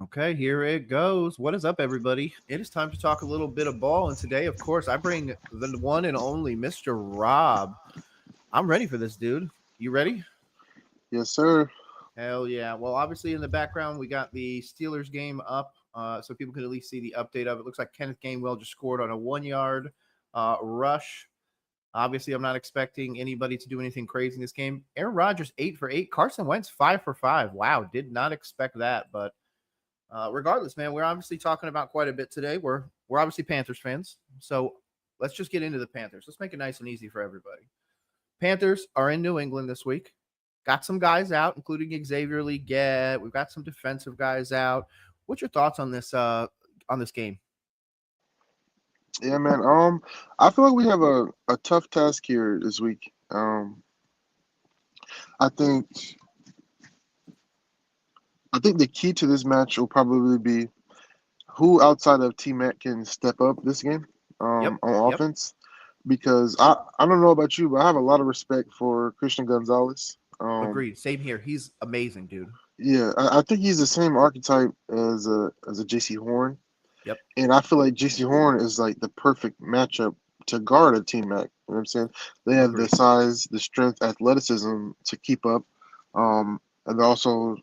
Okay, here it goes. What is up, everybody? It is time to talk a little bit of ball. And today, of course, I bring the one and only Mr. Rob. I'm ready for this, dude. You ready? Yes, sir. Hell yeah. Well, obviously, in the background, we got the Steelers game up so people could at least see the update of it. Looks like Kenneth Gainwell just scored on a 1 yard rush. Obviously, I'm not expecting anybody to do anything crazy in this game. Aaron Rodgers, 8 for 8. Carson Wentz, 5 for 5. Wow, did not expect that, but regardless, man, we're obviously talking about quite a bit today. We're obviously Panthers fans, so let's just get into the Panthers. Let's make it nice and easy for everybody. Panthers are in New England this week. Got some guys out, including Xavier Leggett. We've got some defensive guys out. What's your thoughts on this game? Yeah, man. I feel like we have a tough task here this week. I think I think the key to this match will probably be who outside of T Mac can step up this game Yep, on yep, offense. Because I don't know about you, but I have a lot of respect for Christian Gonzalez. agreed. Same here. He's amazing, dude. Yeah, I think he's the same archetype as a JC Horn. Yep, And I feel like JC Horn is like the perfect matchup to guard a T Mac. You know what I'm saying? They have the agreed. size, the strength, athleticism to keep up. And they're also,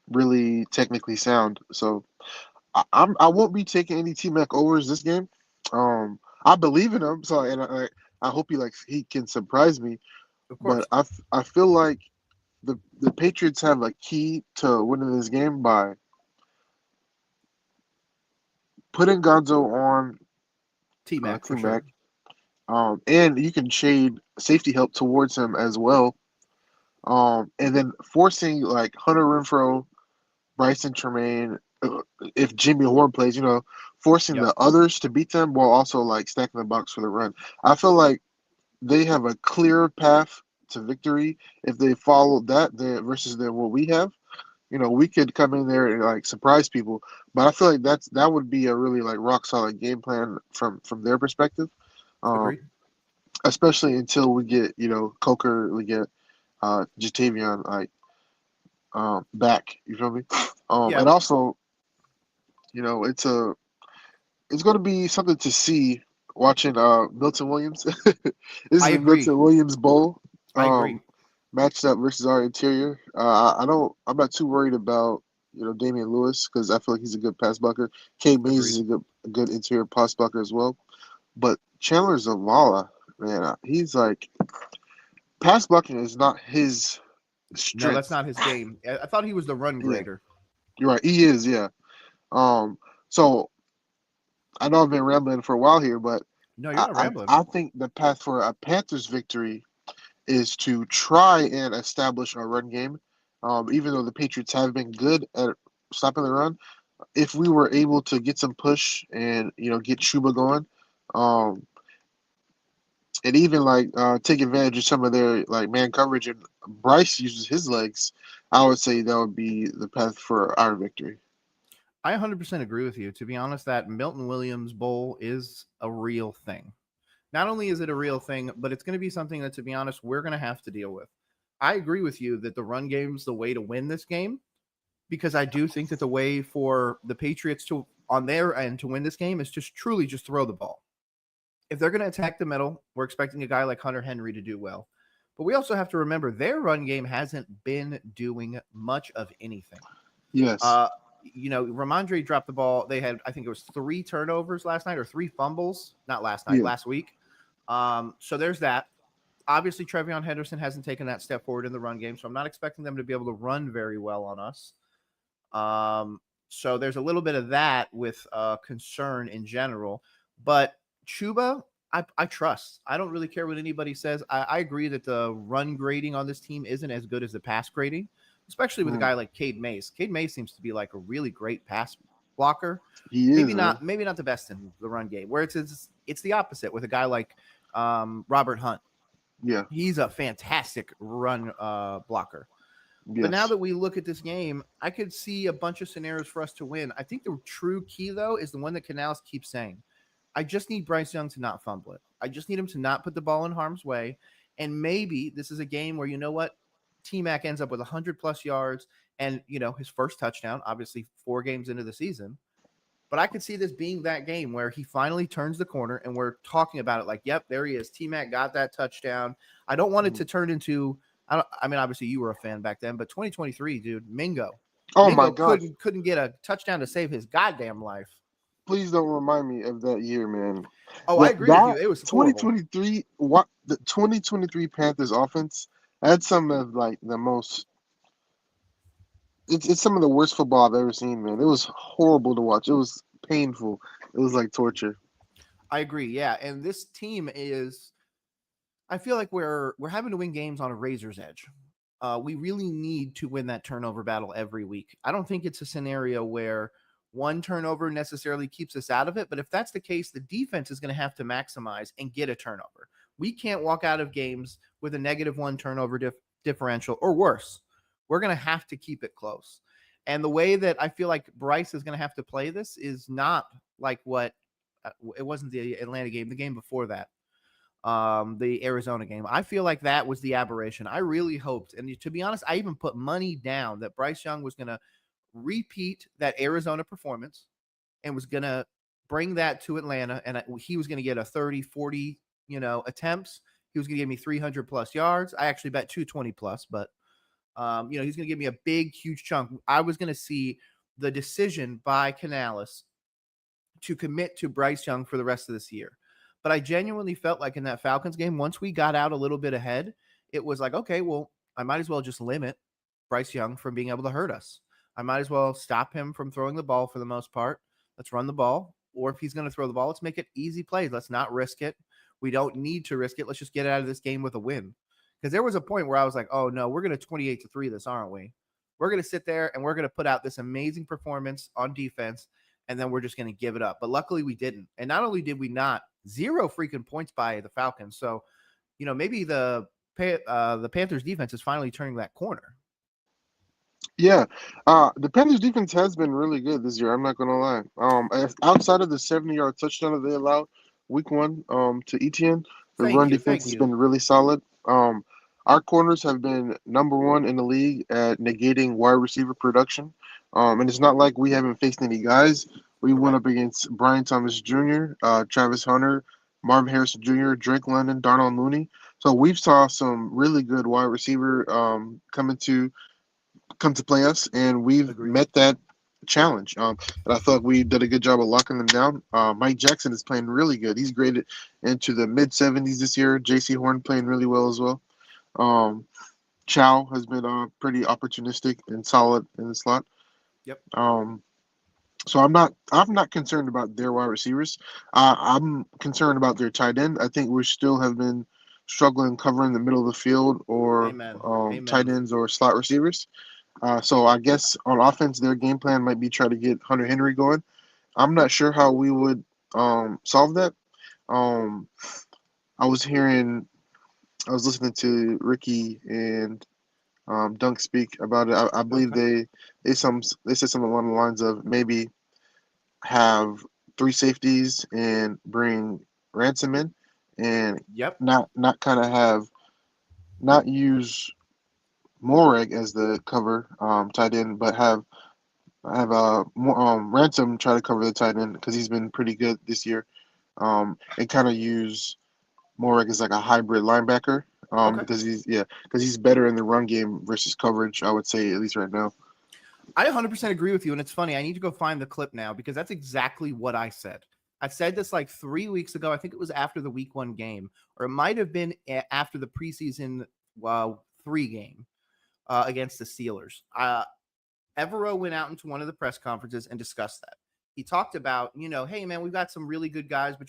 really technically sound. So I won't be taking any T Mac overs this game. I believe in him, so and I hope he can surprise me. Of But course. I feel like the Patriots have a key to winning this game by putting Gonzo on T Mac T for sure. Mac. And you can shade safety help towards him as well. And then forcing like Hunter Renfro, Bryson Tremaine, if Jimmy Horn plays, forcing Yep, the others to beat them while also like stacking the box for the run. I feel like they have a clear path to victory if they follow that versus what we have. We could come in there and like surprise people, but I feel like that would be a really like rock solid game plan from their perspective. Um, agreed. Especially until we get Coker, we get Jatavion back. You feel me? Yeah, And also it's going to be something to see watching Milton Williams. This is I the agree. Milton Williams Bowl I agree. matched up versus our interior. I don't. I'm not too worried about Damian Lewis because I feel like he's a good pass blocker. Kate Mays Agreed. is a good interior pass blocker as well. But Chandler Zavala, man, he's like pass blocking is not his No, that's strength. not his game. I thought he was the run Yeah, grader. you're right. He is. Yeah. So I know I've been rambling for a while here, but No, you're I not I, rambling. I think the path for a Panthers victory is to try and establish a run game. Even though the Patriots have been good at stopping the run, if we were able to get some push and get Chuba going, um, and even like take advantage of some of their like man coverage and Bryce uses his legs, I would say that would be the path for our victory. I 100% agree with you. To be honest, that Milton Williams Bowl is a real thing. Not only is it a real thing, but it's going to be something that, to be honest, we're going to have to deal with. I agree with you that the run game's the way to win this game because I do think that the way for the Patriots to, on their end, to win this game is just truly just throw the ball. If they're going to attack the middle, we're expecting a guy like Hunter Henry to do well. But we also have to remember their run game hasn't been doing much of anything. Yes. Uh, Ramondre dropped the ball. They had, I think it was 3 turnovers last night or 3 fumbles, not last night, Yeah. last week. So there's that. Obviously, Trevion Henderson hasn't taken that step forward in the run game, so I'm not expecting them to be able to run very well on us. So there's a little bit of that with concern in general. But Chuba, I trust. I don't really care what anybody says. I agree that the run grading on this team isn't as good as the pass grading, especially with a Mm. guy like Cade Mays. Cade Mays seems to be like a really great pass blocker. He is, man. Maybe not the best in the run game. Where it's the opposite with a guy like Robert Hunt. Yeah. He's a fantastic run blocker. But now Yes. that we look at this game, I could see a bunch of scenarios for us to win. I think the true key, though, is the one that Canales keeps saying. I just need Bryce Young to not fumble it. I just need him to not put the ball in harm's way. And maybe this is a game where, you know what? T Mac ends up with 100 plus yards And, his first touchdown, obviously 4 games into the season. But I could see this being that game where he finally turns the corner and we're talking about it like, yep, there he is. T-Mac got that touchdown. I don't want it to turn into, I mean, obviously you were a fan back then, but 2023, dude, Mingo. Oh my Mingo God! couldn't get a touchdown to save his goddamn life. Please don't remind me of that year, man. Oh, I agree with you. It was horrible. 2023, what the 2023 Panthers offense had some of like the most. It's some of the worst football I've ever seen, man. It was horrible to watch. It was painful. It was like torture. I agree. Yeah, and this team is. I feel like we're having to win games on a razor's edge. We really need to win that turnover battle every week. I don't think it's a scenario where one turnover necessarily keeps us out of it, but if that's the case, the defense is going to have to maximize and get a turnover. We can't walk out of games with a -1 turnover differential or worse. We're going to have to keep it close. And the way that I feel like Bryce is going to have to play this is not like what it wasn't the Atlanta game, the game before that, the Arizona game. I feel like that was the aberration. I really hoped, and to be honest, I even put money down that Bryce Young was going to repeat that Arizona performance and was going to bring that to Atlanta, and he was going to get a 30, 40, attempts. He was going to give me 300 plus yards. I actually bet 220 plus, but he's going to give me a big, huge chunk. I was going to see the decision by Canales to commit to Bryce Young for the rest of this year. But I genuinely felt like in that Falcons game, once we got out a little bit ahead, it was like, okay, well, I might as well just limit Bryce Young from being able to hurt us. I might as well stop him from throwing the ball for the most part. Let's run the ball. Or if he's going to throw the ball, let's make it easy plays. Let's not risk it. We don't need to risk it. Let's just get out of this game with a win. Because there was a point where I was like, oh, no, we're going to 28-3 this, aren't we? We're going to sit there and we're going to put out this amazing performance on defense, and then we're just going to give it up. But luckily we didn't. And not only did we not, 0 freaking points by the Falcons. So, maybe the Panthers defense is finally turning that corner. Yeah, the Panthers defense has been really good this year. I'm not gonna lie. Outside of the 70-yard touchdown that they allowed week 1, to Etienne, the run defense has been really solid. Our corners have been number 1 in the league at negating wide receiver production. And it's not like we haven't faced any guys. We went up against Brian Thomas Jr., Travis Hunter, Marvin Harrison Jr., Drake London, Darnell Mooney. So we've saw some really good wide receiver come to play us, and we've met that challenge. And I thought we did a good job of locking them down. Mike Jackson is playing really good. He's graded into the mid-70s this year. J.C. Horn playing really well as well. Chow has been pretty opportunistic and solid in the slot. Yep. So I'm not concerned about their wide receivers. I'm concerned about their tight end. I think we still have been struggling covering the middle of the field or tight ends or slot receivers. So I guess on offense, their game plan might be try to get Hunter Henry going. I'm not sure how we would solve that. I was listening to Ricky and Dunk speak about it. I believe they said something along the lines of maybe have 3 safeties and bring Ransom in, and not use Moreg as the cover tight end, but have Ransom try to cover the tight end because he's been pretty good this year, and kind of use Moreg as like a hybrid linebacker because he's better in the run game versus coverage, I would say, at least right now. I 100% agree with you, and it's funny. I need to go find the clip now because that's exactly what I said. I said this like 3 weeks ago. I think it was after the week 1 game, or it might have been after the preseason 3 game against the Steelers. Evero went out into one of the press conferences and discussed that. He talked about, hey, man, we've got some really good guys, but,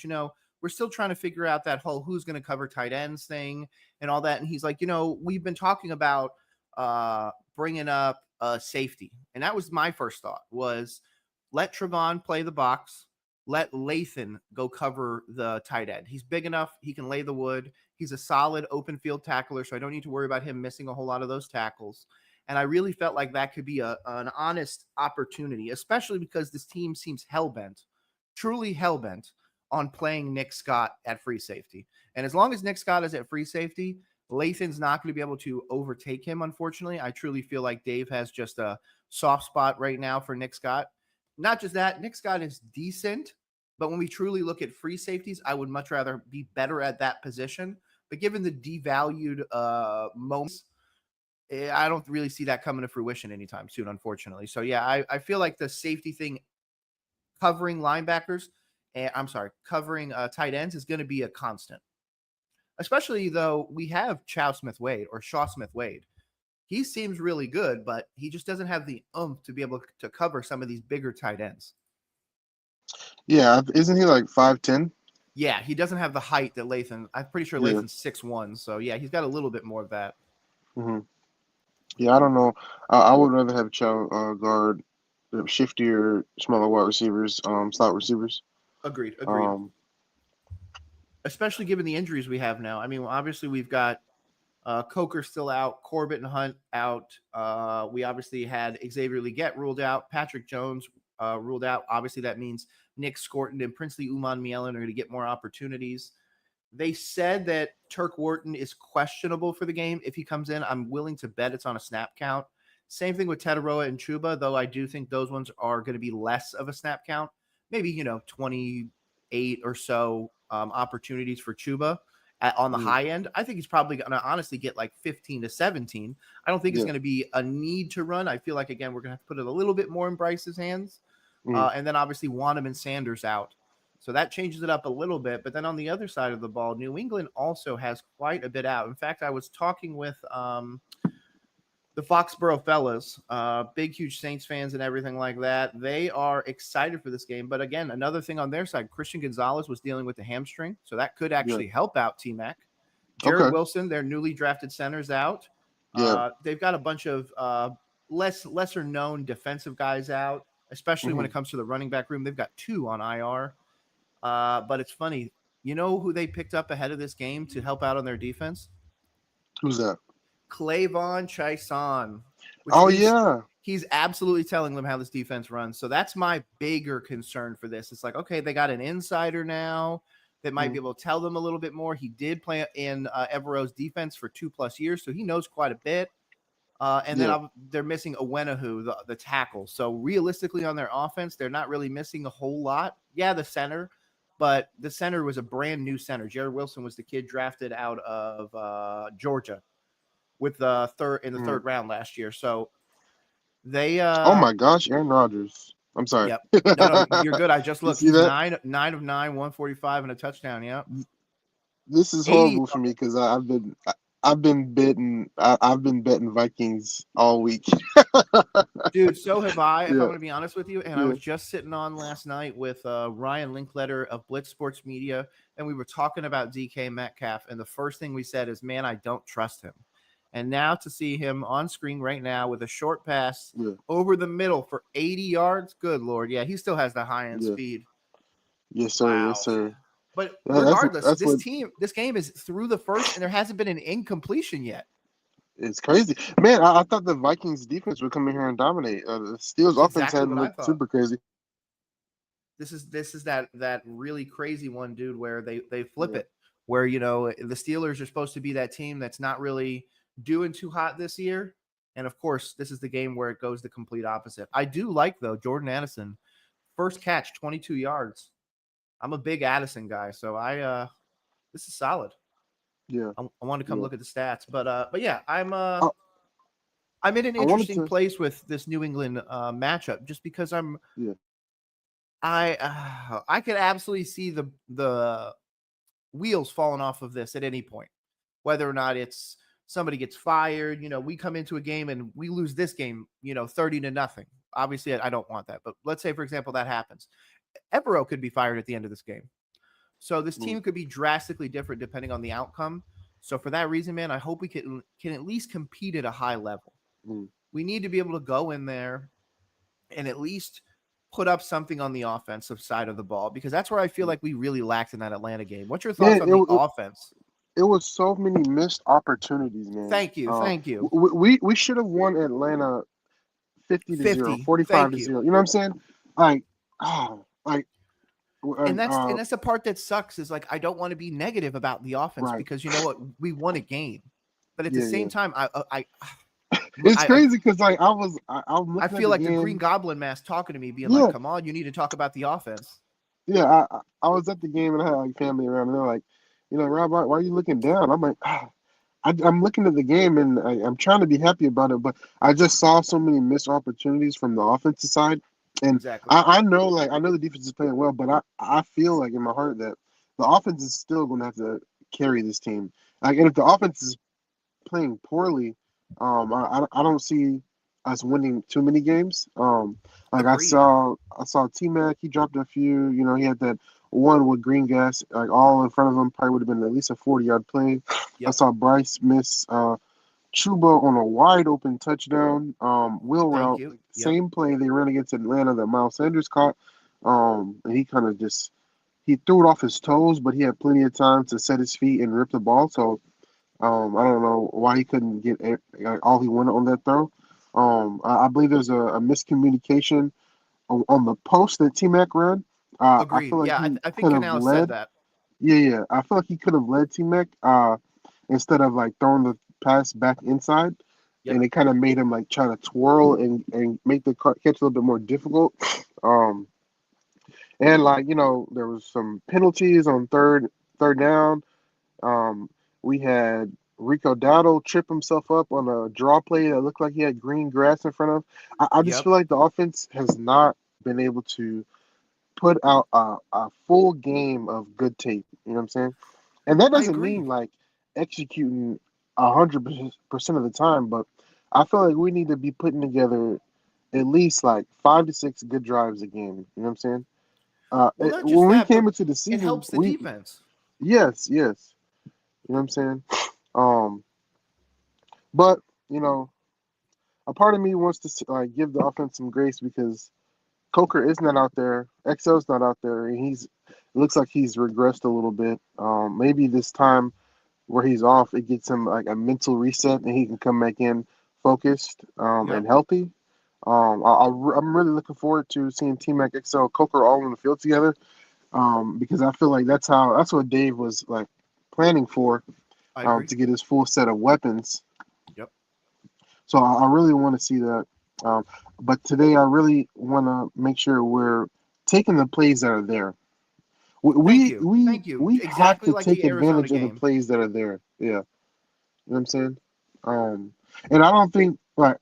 we're still trying to figure out that whole who's going to cover tight ends thing and all that. And he's like, we've been talking about bringing up safety. And that was my first thought was let Trevon play the box. Let Lathan go cover the tight end. He's big enough. He can lay the wood. He's a solid open field tackler, so I don't need to worry about him missing a whole lot of those tackles. And I really felt like that could be an honest opportunity, especially because this team seems hell-bent, truly hell-bent on playing Nick Scott at free safety. And as long as Nick Scott is at free safety, Lathan's not going to be able to overtake him, unfortunately. I truly feel like Dave has just a soft spot right now for Nick Scott. Not just that, Nick Scott is decent, but when we truly look at free safeties, I would much rather be better at that position. But given the devalued moments, I don't really see that coming to fruition anytime soon, unfortunately. So, yeah, I feel like the safety thing covering linebackers, covering tight ends is going to be a constant. Especially though we have Shaw Smith Wade. He seems really good, but he just doesn't have the oomph to be able to cover some of these bigger tight ends. Yeah, isn't he like 5'10"? Yeah, he doesn't have the height that Lathan. I'm pretty sure Lathan's 6'1", so yeah, he's got a little bit more of that. Mm-hmm. Yeah, I don't know. I would rather have Chow guard shiftier, smaller wide receivers, slot receivers. Agreed. Especially given the injuries we have now. I mean, obviously we've got Coker still out, Corbett and Hunt out. We obviously had Xavier Legette ruled out, Patrick Jones ruled out. Obviously, that means Nick Scorton and Princely Uman-Mielen are going to get more opportunities. They said that Turk Wharton is questionable for the game. If he comes in, I'm willing to bet it's on a snap count. Same thing with Tetaroa and Chuba, though I do think those ones are going to be less of a snap count. Maybe, 28 or so opportunities for Chuba on the high end. I think he's probably going to honestly get like 15 to 17. I don't think it's going to be a need to run. I feel like, again, we're going to have to put it a little bit more in Bryce's hands. And then obviously Wanham and Sanders out. So that changes it up a little bit. But then on the other side of the ball, New England also has quite a bit out. In fact, I was talking with the Foxborough fellas, big, huge Saints fans and everything like that. They are excited for this game. But again, another thing on their side, Christian Gonzalez was dealing with the hamstring. So that could actually help out T-Mac. Jared Wilson, their newly drafted center's out. They've got a bunch of lesser known defensive guys out, especially when it comes to the running back room. They've got 2 on IR. But it's funny. You know who they picked up ahead of this game to help out on their defense? Who's that? Clavon Chaisson. Oh, yeah. He's absolutely telling them how this defense runs. So that's my bigger concern for this. It's like, okay, they got an insider now that might be able to tell them a little bit more. He did play in Evero's defense for 2+ years, so he knows quite a bit. And then they're missing Owenahu, the tackle. So realistically on their offense, they're not really missing a whole lot. Yeah, the center. But the center was a brand new center. Jared Wilson was the kid drafted out of Georgia with the third round last year. So they oh my gosh, Aaron Rodgers. I'm sorry. Yep. No, you're good. I just looked. 9 of 9, 145 and a touchdown. Yep. This is horrible for me because I've been betting Vikings all week. Dude, so have I, if I'm going to be honest with you. And I was just sitting on last night with Ryan Linkletter of Blitz Sports Media, and we were talking about DK Metcalf, and the first thing we said is, man, I don't trust him. And now to see him on screen right now with a short pass over the middle for 80 yards, good Lord. Yeah, he still has the high-end speed. Yes, sir. Wow. Yes, sir. But regardless, this game is through the first, and there hasn't been an incompletion yet. It's crazy. Man, I thought the Vikings defense would come in here and dominate. The Steelers offense hadn't looked super crazy. This is that really crazy one, dude, where they flip it. Where, the Steelers are supposed to be that team that's not really doing too hot this year. And, of course, this is the game where it goes the complete opposite. I do like, though, Jordan Addison. First catch, 22 yards. I'm a big Addison guy, so this is solid. Yeah, I want to come look at the stats, but yeah, I'm in an interesting place with this New England matchup just because I could absolutely see the wheels falling off of this at any point, whether or not it's somebody gets fired. We come into a game and we lose this game, 30-0. Obviously, I don't want that, but let's say, for example, that happens. Evero could be fired at the end of this game. So this team could be drastically different depending on the outcome. So for that reason, man, I hope we can at least compete at a high level. We need to be able to go in there and at least put up something on the offensive side of the ball, because that's where I feel like we really lacked in that Atlanta game. What's your thoughts on the offense? It was so many missed opportunities, man. Thank you. We should have won Atlanta 50-0, 45-0. You know what I'm saying? And that's the part that sucks is like, I don't want to be negative about the offense because you know what? We won a game. But at the Yeah, same yeah. time, It's I crazy because like I'm I looking at feel the like the Green game. Goblin mask talking to me, being like, Yeah, "Come on, you need to talk about the offense." yeah. I was at the game and I had like family around, and they're like, Rob, why are you looking down? I'm like, I'm looking at the game and I'm trying to be happy about it, but I just saw so many missed opportunities from the offensive side, and Exactly. I know the defense is playing well, but I feel like in my heart that the offense is still going to have to carry this team. Like, and if the offense is playing poorly, I don't see us winning too many games. Like Agreed. I saw T Mac, he dropped a few. He had that one with Green Gas, like all in front of him, probably would have been at least a 40-yard play. I Yep. saw Bryce miss Chuba on a wide open touchdown. Wheel Thank route, you. like the Yep. same play they ran against Atlanta that Miles Sanders caught. And he kind of just he threw it off his toes, but he had plenty of time to set his feet and rip the ball. So I don't know why he couldn't get all he wanted on that throw. I believe there's a miscommunication on the post that T Mac ran. I Agreed. feel like Yeah, he I think could have Canales said led. that. Yeah, yeah. I feel like he could have led T Mac instead of like throwing the pass back inside, Yep. and it kind of made him like try to twirl and make the catch a little bit more difficult. Um, and like there was some penalties on third down. Um, we had Rico Dowdle trip himself up on a draw play that looked like he had green grass in front of. I just Yep. feel like the offense has not been able to put out a full game of good tape. You know what I'm saying? And that I doesn't agree. mean like executing 100% of the time, but I feel like we need to be putting together at least like 5 to 6 good drives a game. You know what I'm saying? Well, not just When we that, but came into the it season, helps the we defense. yes, yes. You know what I'm saying? Um, but you know, a part of me wants to like give the offense some grace because Coker is not out there, XL's not out there, and it looks like he's regressed a little bit. Maybe this time where he's off, it gets him like a mental reset, and he can come back in focused Yep. and healthy. I'm really looking forward to seeing T Mac XL Coker all in the field together. Because I feel like that's what Dave was like planning for, I agree. to get his full set of weapons. Yep. So I really want to see that. Um, but today I really want to make sure we're taking the plays that are there. We Thank we you. we, Thank you. we have Exactly to like take the Arizona advantage of the game. plays that are there. Yeah, you know what I'm saying. And I don't think like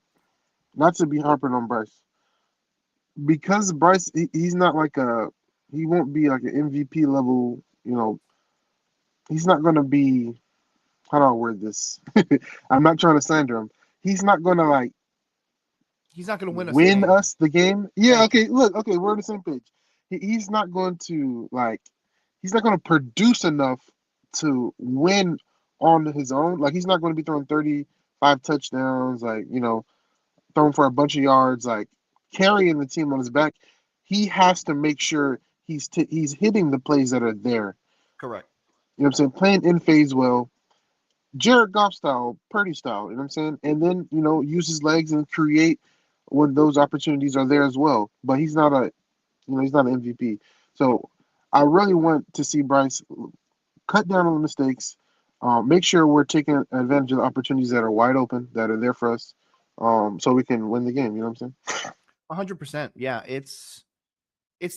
not to be harping on Bryce because Bryce he's not like he won't be like an MVP level. He's not gonna be. How do I word this? I'm not trying to slander him. He's not gonna like He's not going to win us the win game. us the game. Yeah, Thank you. okay, look, okay, we're on the same page. He's not going to like he's not going to produce enough to win on his own. Like he's not going to be throwing 35 touchdowns, like, throwing for a bunch of yards, like carrying the team on his back. He has to make sure he's hitting the plays that are there. Correct. You know what I'm saying? Playing in phase well, Jared Goff style, Purdy style, you know what I'm saying? And then, use his legs and create when those opportunities are there as well. But he's not an MVP. So I really want to see Bryce cut down on the mistakes, make sure we're taking advantage of the opportunities that are wide open, that are there for us, so we can win the game. You know what I'm saying? 100%. Yeah, it's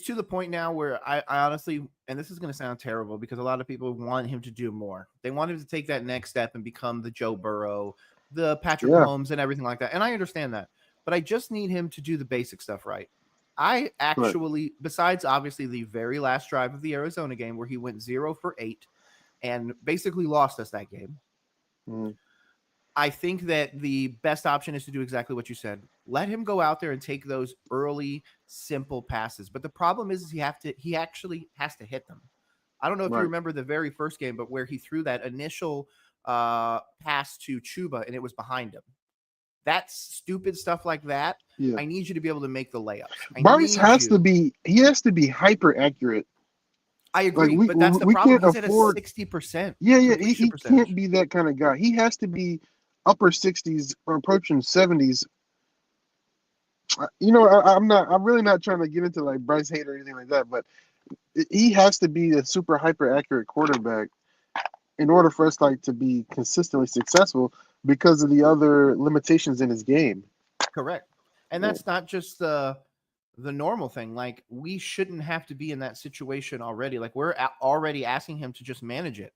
to the point now where I honestly, and this is going to sound terrible because a lot of people want him to do more. They want him to take that next step and become the Joe Burrow, the Patrick Yeah, Mahomes, and everything like that. And I understand that, but I just need him to do the basic stuff right. I correct. actually, besides obviously the very last drive of the Arizona game where he went 0 for 8 and basically lost us that game, Mm, I think that the best option is to do exactly what you said. Let him go out there and take those early, simple passes. But the problem is he actually has to hit them. I don't know if you right. remember the very first game, but where he threw that initial pass to Chuba and it was behind him. That's stupid stuff like that. Yeah. I need you to be able to make the layups. I Bryce need has to you. be. He has to be hyper accurate. I Like agree, we but that's the we problem. can't He's at a afford. 60% Yeah, yeah. completion He can't percentage. be that kind of guy. He has to be upper 60s or approaching 70s. I'm not. I'm really not trying to get into like Bryce hate or anything like that. But he has to be a super hyper accurate quarterback in order for us like to be consistently successful because of the other limitations in his game. Correct. And Yeah. that's not just the normal thing. Like we shouldn't have to be in that situation already. Like we're already asking him to just manage it.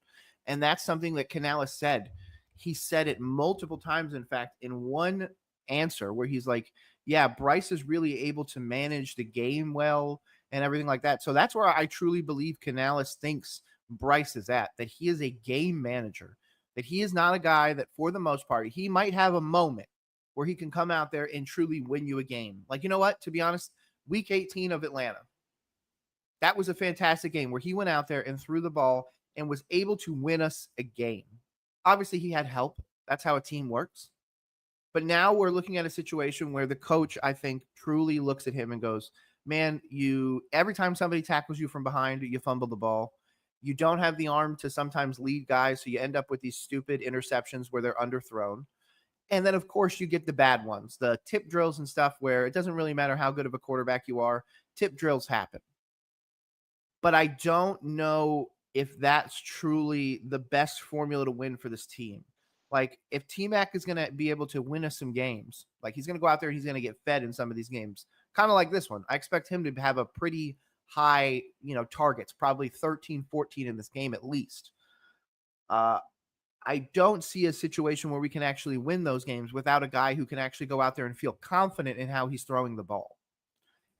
And that's something that Canales said. He said it multiple times, in fact, in one answer where he's like, yeah, Bryce is really able to manage the game well and everything like that. So that's where I truly believe Canales thinks Bryce is at, that he is a game manager, that he is not a guy that for the most part, he might have a moment where he can come out there and truly win you a game. Like, you know what? To be honest, week 18 of Atlanta, that was a fantastic game where he went out there and threw the ball and was able to win us a game. Obviously, he had help. That's how a team works. But now we're looking at a situation where the coach, I think, truly looks at him and goes, man, you every time somebody tackles you from behind, you fumble the ball. You don't have the arm to sometimes lead guys, so you end up with these stupid interceptions where they're underthrown. And then, of course, you get the bad ones, the tip drills and stuff where it doesn't really matter how good of a quarterback you are. Tip drills happen. But I don't know if that's truly the best formula to win for this team. Like, if T-Mac is going to be able to win us some games, like he's going to go out there and he's going to get fed in some of these games, kind of like this one. I expect him to have a pretty high, targets, probably 13, 14 in this game at least. I don't see a situation where we can actually win those games without a guy who can actually go out there and feel confident in how he's throwing the ball.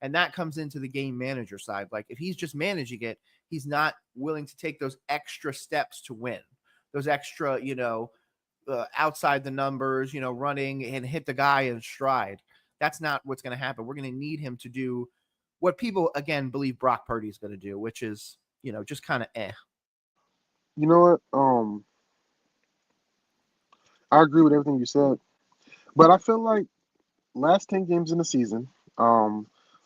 And that comes into the game manager side. Like if he's just managing it, he's not willing to take those extra steps to win. Those extra, outside the numbers, running and hit the guy in stride. That's not what's going to happen. We're going to need him to do what people, again, believe Brock Purdy is going to do, which is, just kind of eh. You know what? I agree with everything you said, but I feel like last 10 games in the season,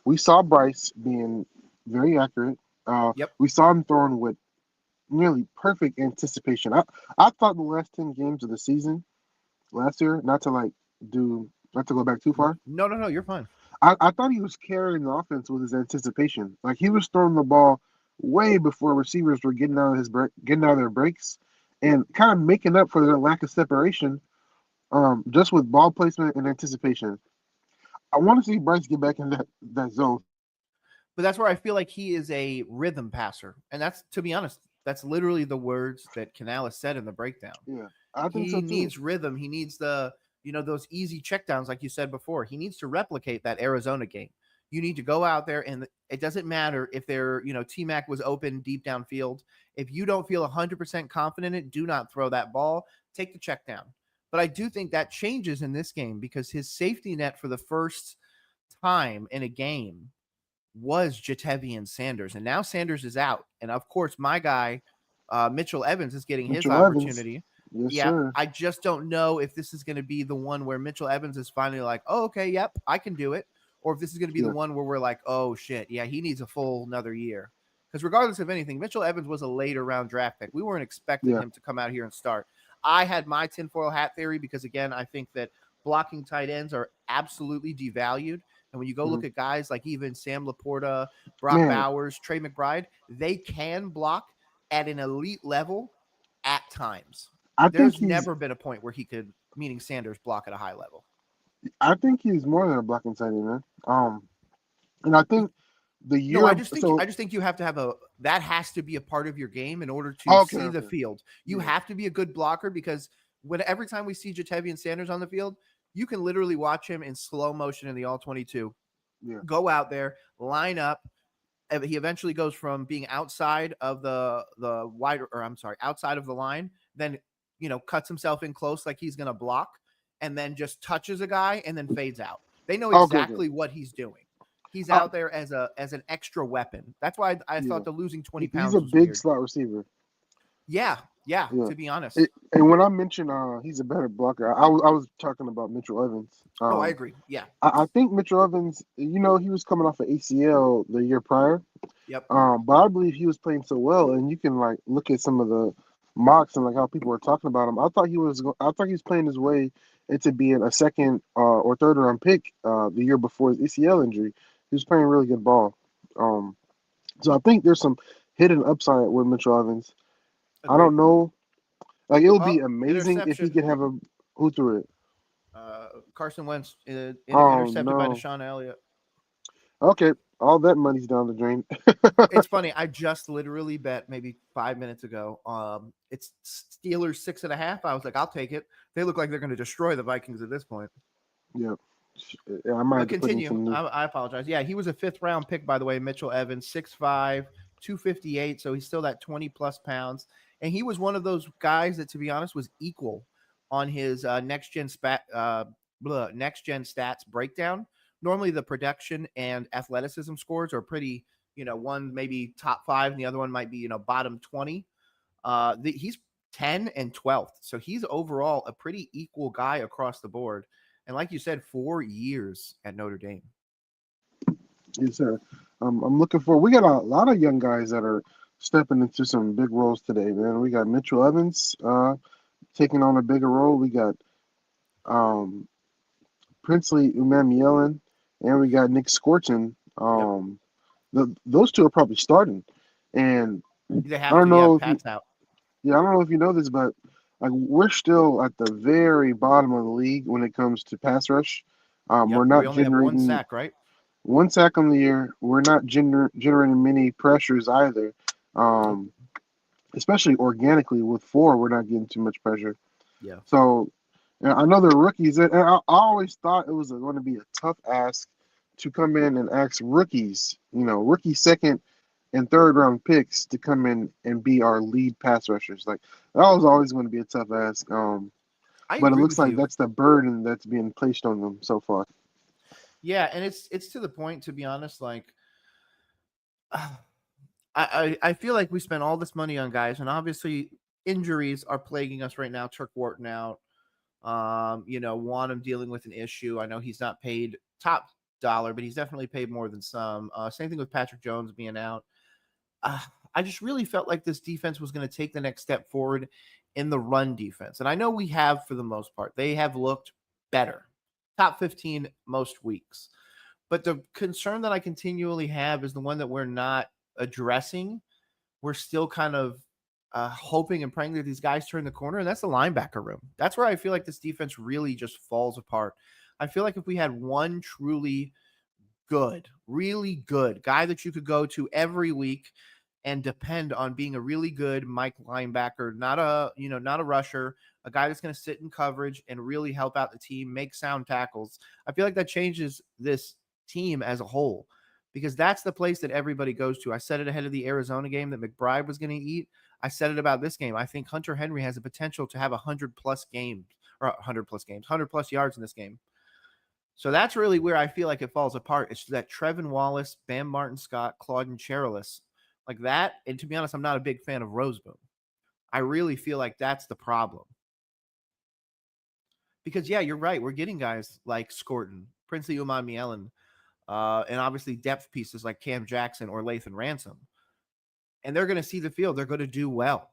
we saw Bryce being very accurate. Yep. We saw him throwing with nearly perfect anticipation. I thought the last 10 games of the season last year, not to go back too far. No, you're fine. I thought he was carrying the offense with his anticipation. Like he was throwing the ball way before receivers were getting out of their breaks, and kind of making up for their lack of separation, just with ball placement and anticipation. I want to see Bryce get back in that zone. But that's where I feel like he is a rhythm passer. And that's, to be honest, that's literally the words that Canales said in the breakdown. Yeah, I think so He too. needs rhythm. He needs those easy checkdowns, like you said before. He needs to replicate that Arizona game. You need to go out there, and it doesn't matter if T-Mac was open deep downfield. If you don't feel 100% confident in it, do not throw that ball. Take the check down. But I do think that changes in this game because his safety net for the first time in a game was Jatavian Sanders. And now Sanders is out. And, of course, my guy, Mitchell Evans, is getting his opportunity. Yes, sir. I just don't know if this is going to be the one where Mitchell Evans is finally like, oh, okay, yep, I can do it. Or if this is going to be the one where we're like, oh, shit, yeah, he needs a full another year. Because regardless of anything, Mitchell Evans was a later round draft pick. We weren't expecting him to come out here and start. I had my tinfoil hat theory because, again, I think that blocking tight ends are absolutely devalued. And when you go look at guys like even Sam Laporta, Brock Bowers, Trey McBride, they can block at an elite level at times. There's never been a point where he could, meaning Sanders, block at a high level. I think he's more than a blocking tight end, man. And I think the year. No, I just think you have to have that has to be a part of your game in order to see the field. You have to be a good blocker because every time we see Jatavian Sanders on the field, you can literally watch him in slow motion in the all-22. Yeah. Go out there, line up. He eventually goes from being outside of outside of the line, then cuts himself in close like he's going to block, and then just touches a guy and then fades out. They know exactly what he's doing. He's out there as an extra weapon. That's why I thought the losing 20 pounds. He's a big slot receiver. Yeah, to be honest. And when I mentioned he's a better blocker, I was talking about Mitchell Evans. I agree. Yeah. I think Mitchell Evans, he was coming off an ACL the year prior. Yep. But I believe he was playing so well, and you can look at some of the mocks and how people were talking about him. I thought he was playing his way into being a second or third round pick the year before his ACL injury. He was playing really good ball. So I think there's some hidden upside with Mitchell Evans. I don't know Like it would be Oh, amazing if he interception. could have a who threw it. Carson Wentz Oh intercepted by no. Deshaun Elliott. Okay, all that money's down the drain. It's funny. I just literally bet maybe 5 minutes ago. It's Steelers 6.5. I was like, I'll take it. They look like they're going to destroy the Vikings at this point. Yeah. Yeah, I might have But to put in continue. some new. I apologize. Yeah, he was a 5th round pick, by the way. Mitchell Evans, 6'5", 258. So he's still that 20+ pounds. And he was one of those guys that, to be honest, was equal on his next gen stats breakdown. Normally, the production and athleticism scores are pretty, one maybe top 5, and the other one might be, bottom 20. He's 10 and 12th. So he's overall a pretty equal guy across the board. And like you said, 4 years at Notre Dame. Yes, sir. I'm looking for. We got a lot of young guys that are stepping into some big roles today, man. We got Mitchell Evans taking on a bigger role. We got um, Princely Umanmielen, and we got Nick Scorton. Yep. Those two are probably starting. And They I have don't to. Yeah, know if you, Pat's out. yeah, I don't know if you know this, but like we're still at the very bottom of the league when it comes to pass rush. We're Yep. We not only have one generating sack, right? one sack on the year. We're not generating many pressures either. Nope. Um, Especially organically with four, we're not getting too much pressure. Yeah. So I know they're rookies, and I always thought it was going to be a tough ask to come in and ask rookies, rookie second and third round picks to come in and be our lead pass rushers. Like that was always going to be a tough ask. I But it agree looks with like you. that's the burden that's being placed on them so far. Yeah, and it's to the point, to be honest. Like, I feel like we spent all this money on guys, and obviously injuries are plaguing us right now. Turk Wharton out. Wanham dealing with an issue. I know he's not paid top dollar, but he's definitely paid more than some. Same thing with Patrick Jones being out. uh, I just really felt like this defense was going to take the next step forward in the run defense. And I know we have for the most part. They have looked better, top 15 most weeks. But the concern that I continually have is the one that we're not addressing. We're still kind of hoping and praying that these guys turn the corner, and that's the linebacker room. That's where I feel like this defense really just falls apart. I feel like if we had one truly good, really good guy that you could go to every week and depend on being a really good Mike linebacker, not a rusher, a guy that's going to sit in coverage and really help out the team, make sound tackles. I feel like that changes this team as a whole because that's the place that everybody goes to. I said it ahead of the Arizona game that McBride was going to eat. I said it about this game. I think Hunter Henry has the potential to have 100+ games or 100+ games, 100+ yards in this game. So that's really where I feel like it falls apart. It's that Trevin Wallace, Bam Martin Scott, Claudin Cherilus, like that. And to be honest, I'm not a big fan of Roseboom. I really feel like that's the problem. Because, yeah, you're right. We're getting guys like Scorton, Princely Umanmielen, and obviously depth pieces like Cam Jackson or Lathan Ransom. And they're going to see the field. They're going to do well.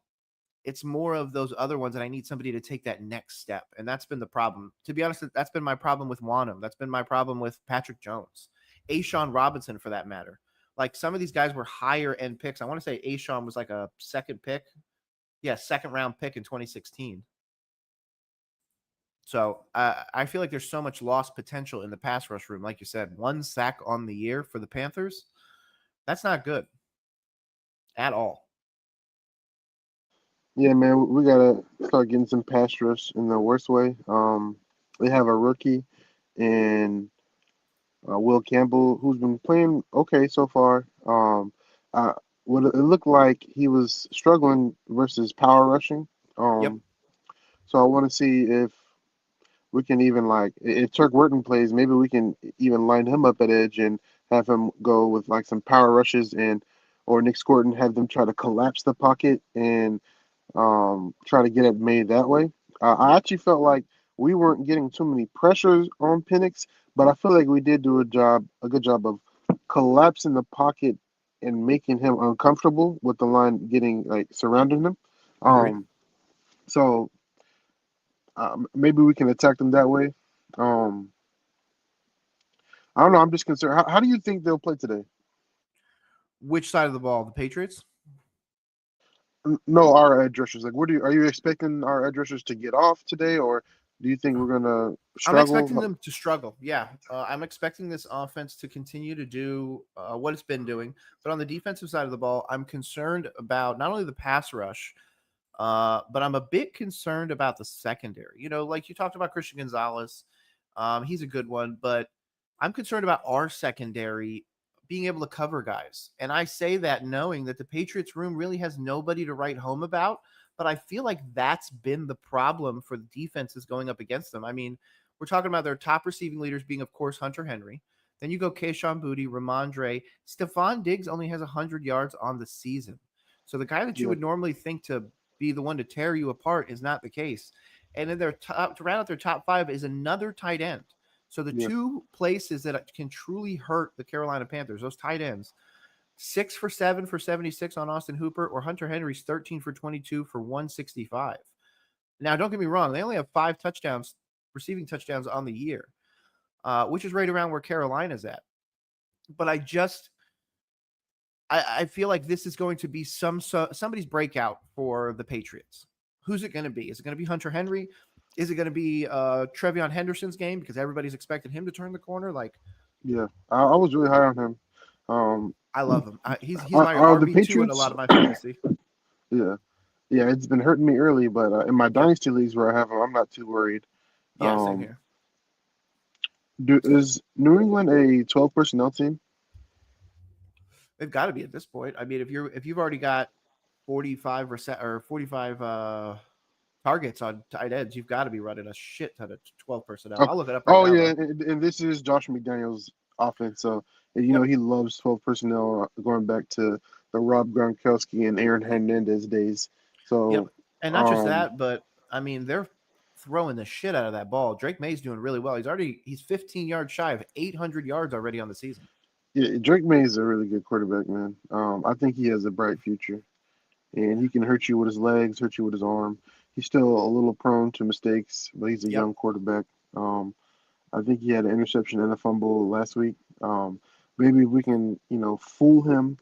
It's more of those other ones that I need somebody to take that next step. And that's been the problem. To be honest, that's been my problem with Wanham. That's been my problem with Patrick Jones, A'Shawn Robinson for that matter. Like some of these guys were higher end picks. I want to say A'Shawn was like a second pick. Yeah, second round pick in 2016. So I feel like there's so much lost potential in the pass rush room. Like you said, one sack on the year for the Panthers. That's not good at all. Yeah, man, we gotta start getting some pass rush in the worst way. They have a rookie and Will Campbell who's been playing okay so far. Uh, what it looked like he was struggling versus power rushing. Yep. So I want to see if we can even like if Turk Wharton plays, maybe we can even line him up at edge and have him go with like some power rushes and or Nick Scorton have them try to collapse the pocket and try to get it made that way. I actually felt like we weren't getting too many pressures on Penix, but I feel like we did do a good job of collapsing the pocket and making him uncomfortable with the line getting like surrounding him. Agreed. Um, so maybe we can attack them that way. Um, I don't know. I'm just concerned. How do you think they'll play today? Which side of the ball? The Patriots? No, our edge rushers. Like, are you expecting our edge rushers to get off today, or do you think we're gonna I'm expecting struggle? them to struggle. Yeah, I'm expecting this offense to continue to do what it's been doing. But on the defensive side of the ball, I'm concerned about not only the pass rush, but I'm a bit concerned about the secondary. Like you talked about Christian Gonzalez, he's a good one, but I'm concerned about our secondary being able to cover guys. And I say that knowing that the Patriots room really has nobody to write home about. But I feel like that's been the problem for the defenses going up against them. I mean, we're talking about their top receiving leaders being, of course, Hunter Henry. Then you go Kayshon Boutte, Ramondre. Stephon Diggs only has 100 yards on the season. So the guy that you Yeah, would normally think to be the one to tear you apart is not the case. And in their top, to round out their top five is another tight end. So the yeah, two places that can truly hurt the Carolina Panthers, those tight ends, 6 for 7 for 76 on Austin Hooper, or Hunter Henry's 13 for 22 for 165. Now, don't get me wrong, they only have 5 touchdowns, receiving touchdowns on the year, which is right around where Carolina's at. But I feel like this is going to be somebody's breakout for the Patriots. Who's it going to be? Is it going to be Hunter Henry? Is it going to be Trevion Henderson's game because everybody's expecting him to turn the corner? Like, yeah. I was really high on him. Um, I love him. He's my are the RB2 in a Patriots? lot of my fantasy. Yeah, yeah. It's been hurting me early, but in my Yep. dynasty leagues where I have him, I'm not too worried. Yeah, same Um, here. is New England a 12 personnel team? They've got to be at this point. I mean, if you've already got 45 or 45 targets on tight ends, you've got to be running a shit ton of 12 personnel. Oh, I'll look it up right oh now yeah, though. and this is Josh McDaniels' offense. So Yep. he loves 12 personnel, going back to the Rob Gronkowski and Aaron Hernandez days. Yep. So, And not just um, that, but I mean, they're throwing the shit out of that ball. Drake May's doing really well. He's 15 yards shy of 800 yards already on the season. yeah, Drake May is a really good quarterback, man. I think he has a bright future, and he can hurt you with his legs, hurt you with his arm. He's still a little prone to mistakes, but he's a Yep. young quarterback. I think he had an interception and a fumble last week. Maybe we can, fool him,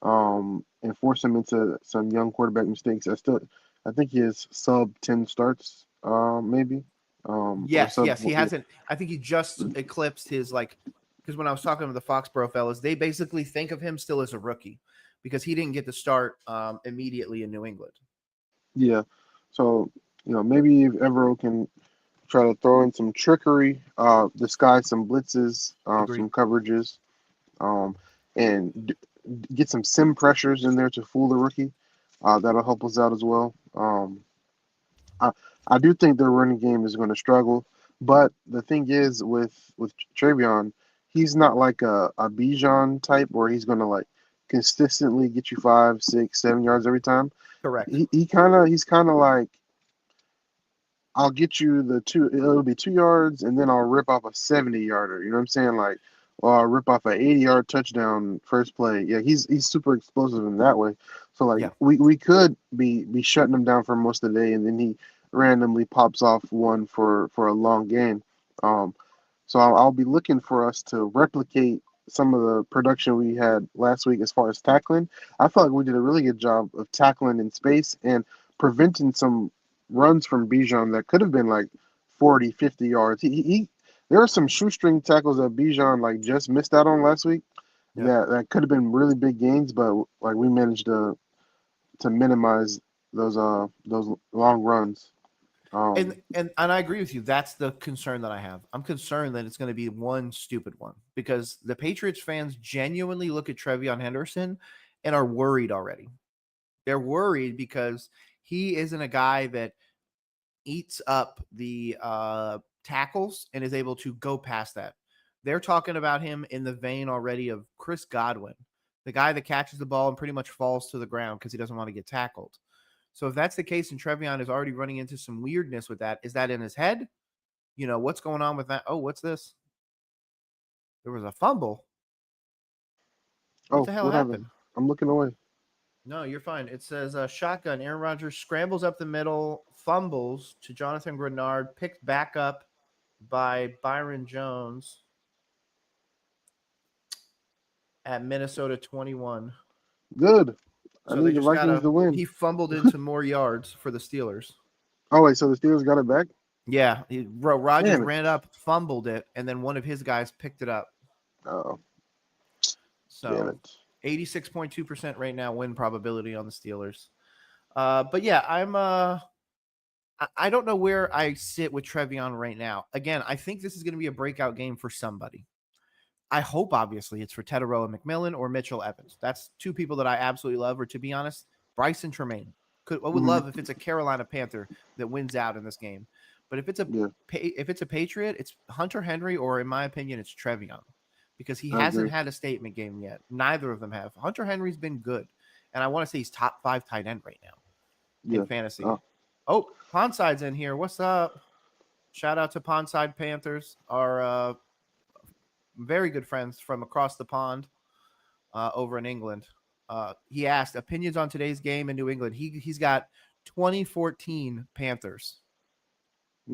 and force him into some young quarterback mistakes. I think he has sub 10 starts, maybe, or Yes, sub. yes. He hasn't. I think he just eclipsed his because when I was talking to the Foxborough fellas, they basically think of him still as a rookie because he didn't get to start immediately in New England. Yeah. So, maybe if Evero can try to throw in some trickery, disguise some blitzes, Agreed. some coverages, um, and get some sim pressures in there to fool the rookie. That'll help us out as well. I, I do think their running game is going to struggle, but the thing is with Travion, he's not like a Bijan type where he's going to like consistently get you 5, 6, 7 yards every time. Correct. He's kind of like, I'll get you the two. It'll be 2 yards, and then I'll rip off a 70 yarder. You know what I'm saying? Like, or I'll rip off an 80-yard touchdown first play. Yeah, he's super explosive in that way. So like, Yeah. we could be shutting him down for most of the day, and then he randomly pops off one for a long gain. Um, so I'll be looking for us to replicate some of the production we had last week as far as tackling. I felt like we did a really good job of tackling in space and preventing some runs from Bijan that could have been like 40, 50 yards. There are some shoestring tackles that Bijan like just missed out on last week Yeah. that could have been really big gains, but like we managed to minimize those long runs. And Um, and I agree with you. That's the concern that I have. I'm concerned that it's going to be one stupid one because the Patriots fans genuinely look at Trevion Henderson and are worried already. They're worried because he isn't a guy that eats up the tackles and is able to go past that. They're talking about him in the vein already of Chris Godwin, the guy that catches the ball and pretty much falls to the ground because he doesn't want to get tackled. So if that's the case and Trevion is already running into some weirdness with that, is that in his head? What's going on with that? Oh, what's this? There was a fumble. What oh, the hell what happened? happened? I'm looking away. No, you're fine. It says shotgun. Aaron Rodgers scrambles up the middle, fumbles to Jonathan Grenard, picked back up by Byron Jones at Minnesota 21. Good. I So they need the just Vikings to win. he fumbled into more yards for the Steelers. Oh wait, so the Steelers got it back? Yeah, Rogers Damn it. ran up, fumbled it, and then one of his guys picked it up. Oh, damn So it. 86.2% right now win probability on the Steelers. But yeah, I don't know where I sit with Trevion right now. Again, I think this is going to be a breakout game for somebody. I hope, obviously, it's for Teteroa McMillan or Mitchell Evans. That's two people that I absolutely love. Or to be honest, Bryson Tremaine. I would love if it's a Carolina Panther that wins out in this game. But if it's a Patriot, it's Hunter Henry, or in my opinion, it's Trevion, because he hasn't had a statement game yet. Neither of them have. Hunter Henry's been good, and I want to say he's top 5 tight end right now in fantasy. Oh, Pondside's in here. What's up? Shout out to Pondside Panthers, our very good friends from across the pond over in England. He asked opinions on today's game in New England. He's got 2014 Panthers.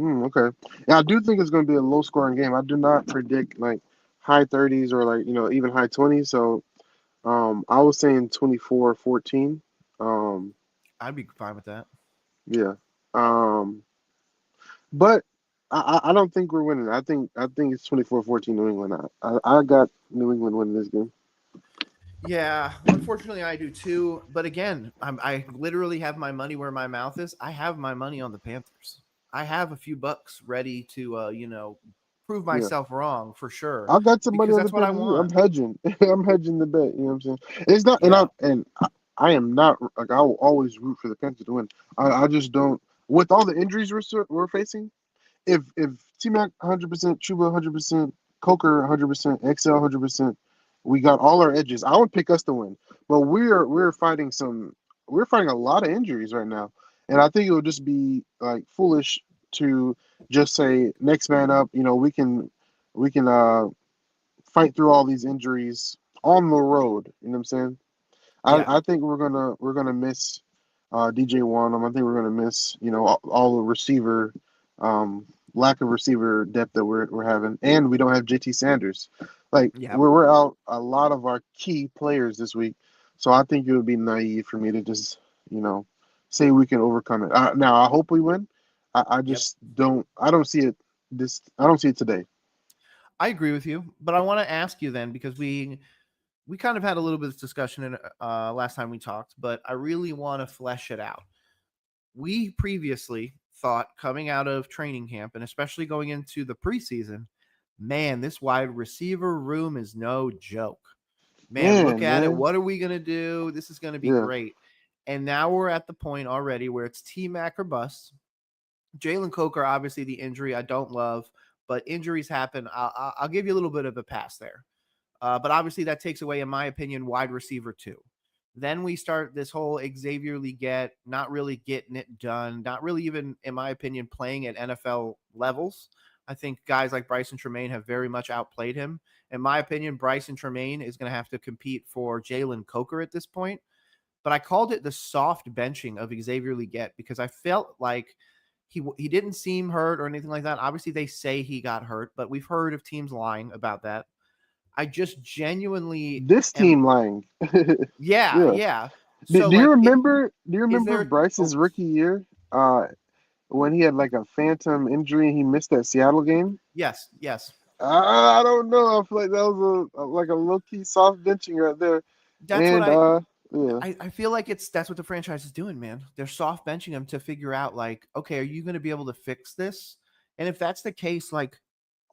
Okay. Yeah, I do think it's going to be a low scoring game. I do not predict like high 30s or like, even high 20s. So I was saying 24-14. I'd be fine with that. Yeah. But I don't think we're winning. I think it's 24-14 New England. I got New England winning this game. Yeah, unfortunately I do too. But again, I literally have my money where my mouth is. I have my money on the Panthers. I have a few bucks ready to prove myself wrong for sure. I got some money on the that's what I Panthers. want. I'm hedging. I'm hedging the bet. You know what I'm saying? It's not, and I am not like, I will always root for the Panthers to win. I just don't, with all the injuries we're facing. If T-Mac 100%, Chuba 100%, Coker 100%, XL 100%, we got all our edges. I would pick us to win, but we're fighting a lot of injuries right now, and I think it would just be like foolish to just say next man up. We can fight through all these injuries on the road. You know what I'm saying? I think we're gonna miss DJ Wonnum. I think we're gonna miss all the receiver lack of receiver depth that we're having, and we don't have JT Sanders. Like we're out a lot of our key players this week, so I think it would be naive for me to just say we can overcome it. Now I hope we win. I just don't. I don't see it. I don't see it today. I agree with you, but I want to ask you then, because we kind of had a little bit of discussion in last time we talked, but I really want to flesh it out. We previously thought, coming out of training camp and especially going into the preseason, man, this wide receiver room is no joke. Man, look at it. What are we going to do? This is going to be great. And now we're at the point already where it's T-Mac or bust. Jalen Coker, obviously the injury I don't love, but injuries happen. I'll give you a little bit of a pass there. But obviously that takes away, in my opinion, wide receiver 2. Then we start this whole Xavier Legette not really getting it done, not really even, in my opinion, playing at NFL levels. I think guys like Bryson Tremaine have very much outplayed him. In my opinion, Bryson Tremaine is going to have to compete for Jalen Coker at this point. But I called it the soft benching of Xavier Legette because I felt like he didn't seem hurt or anything like that. Obviously, they say he got hurt, but we've heard of teams lying about that. I just genuinely team lying. Yeah. So, do you remember Bryce's rookie year? When he had like a phantom injury, he missed that Seattle game. Yes. I don't know. I feel like that was a low key soft benching right there. That's I feel like that's what the franchise is doing, man. They're soft benching him to figure out, like, okay, are you going to be able to fix this? And if that's the case, like,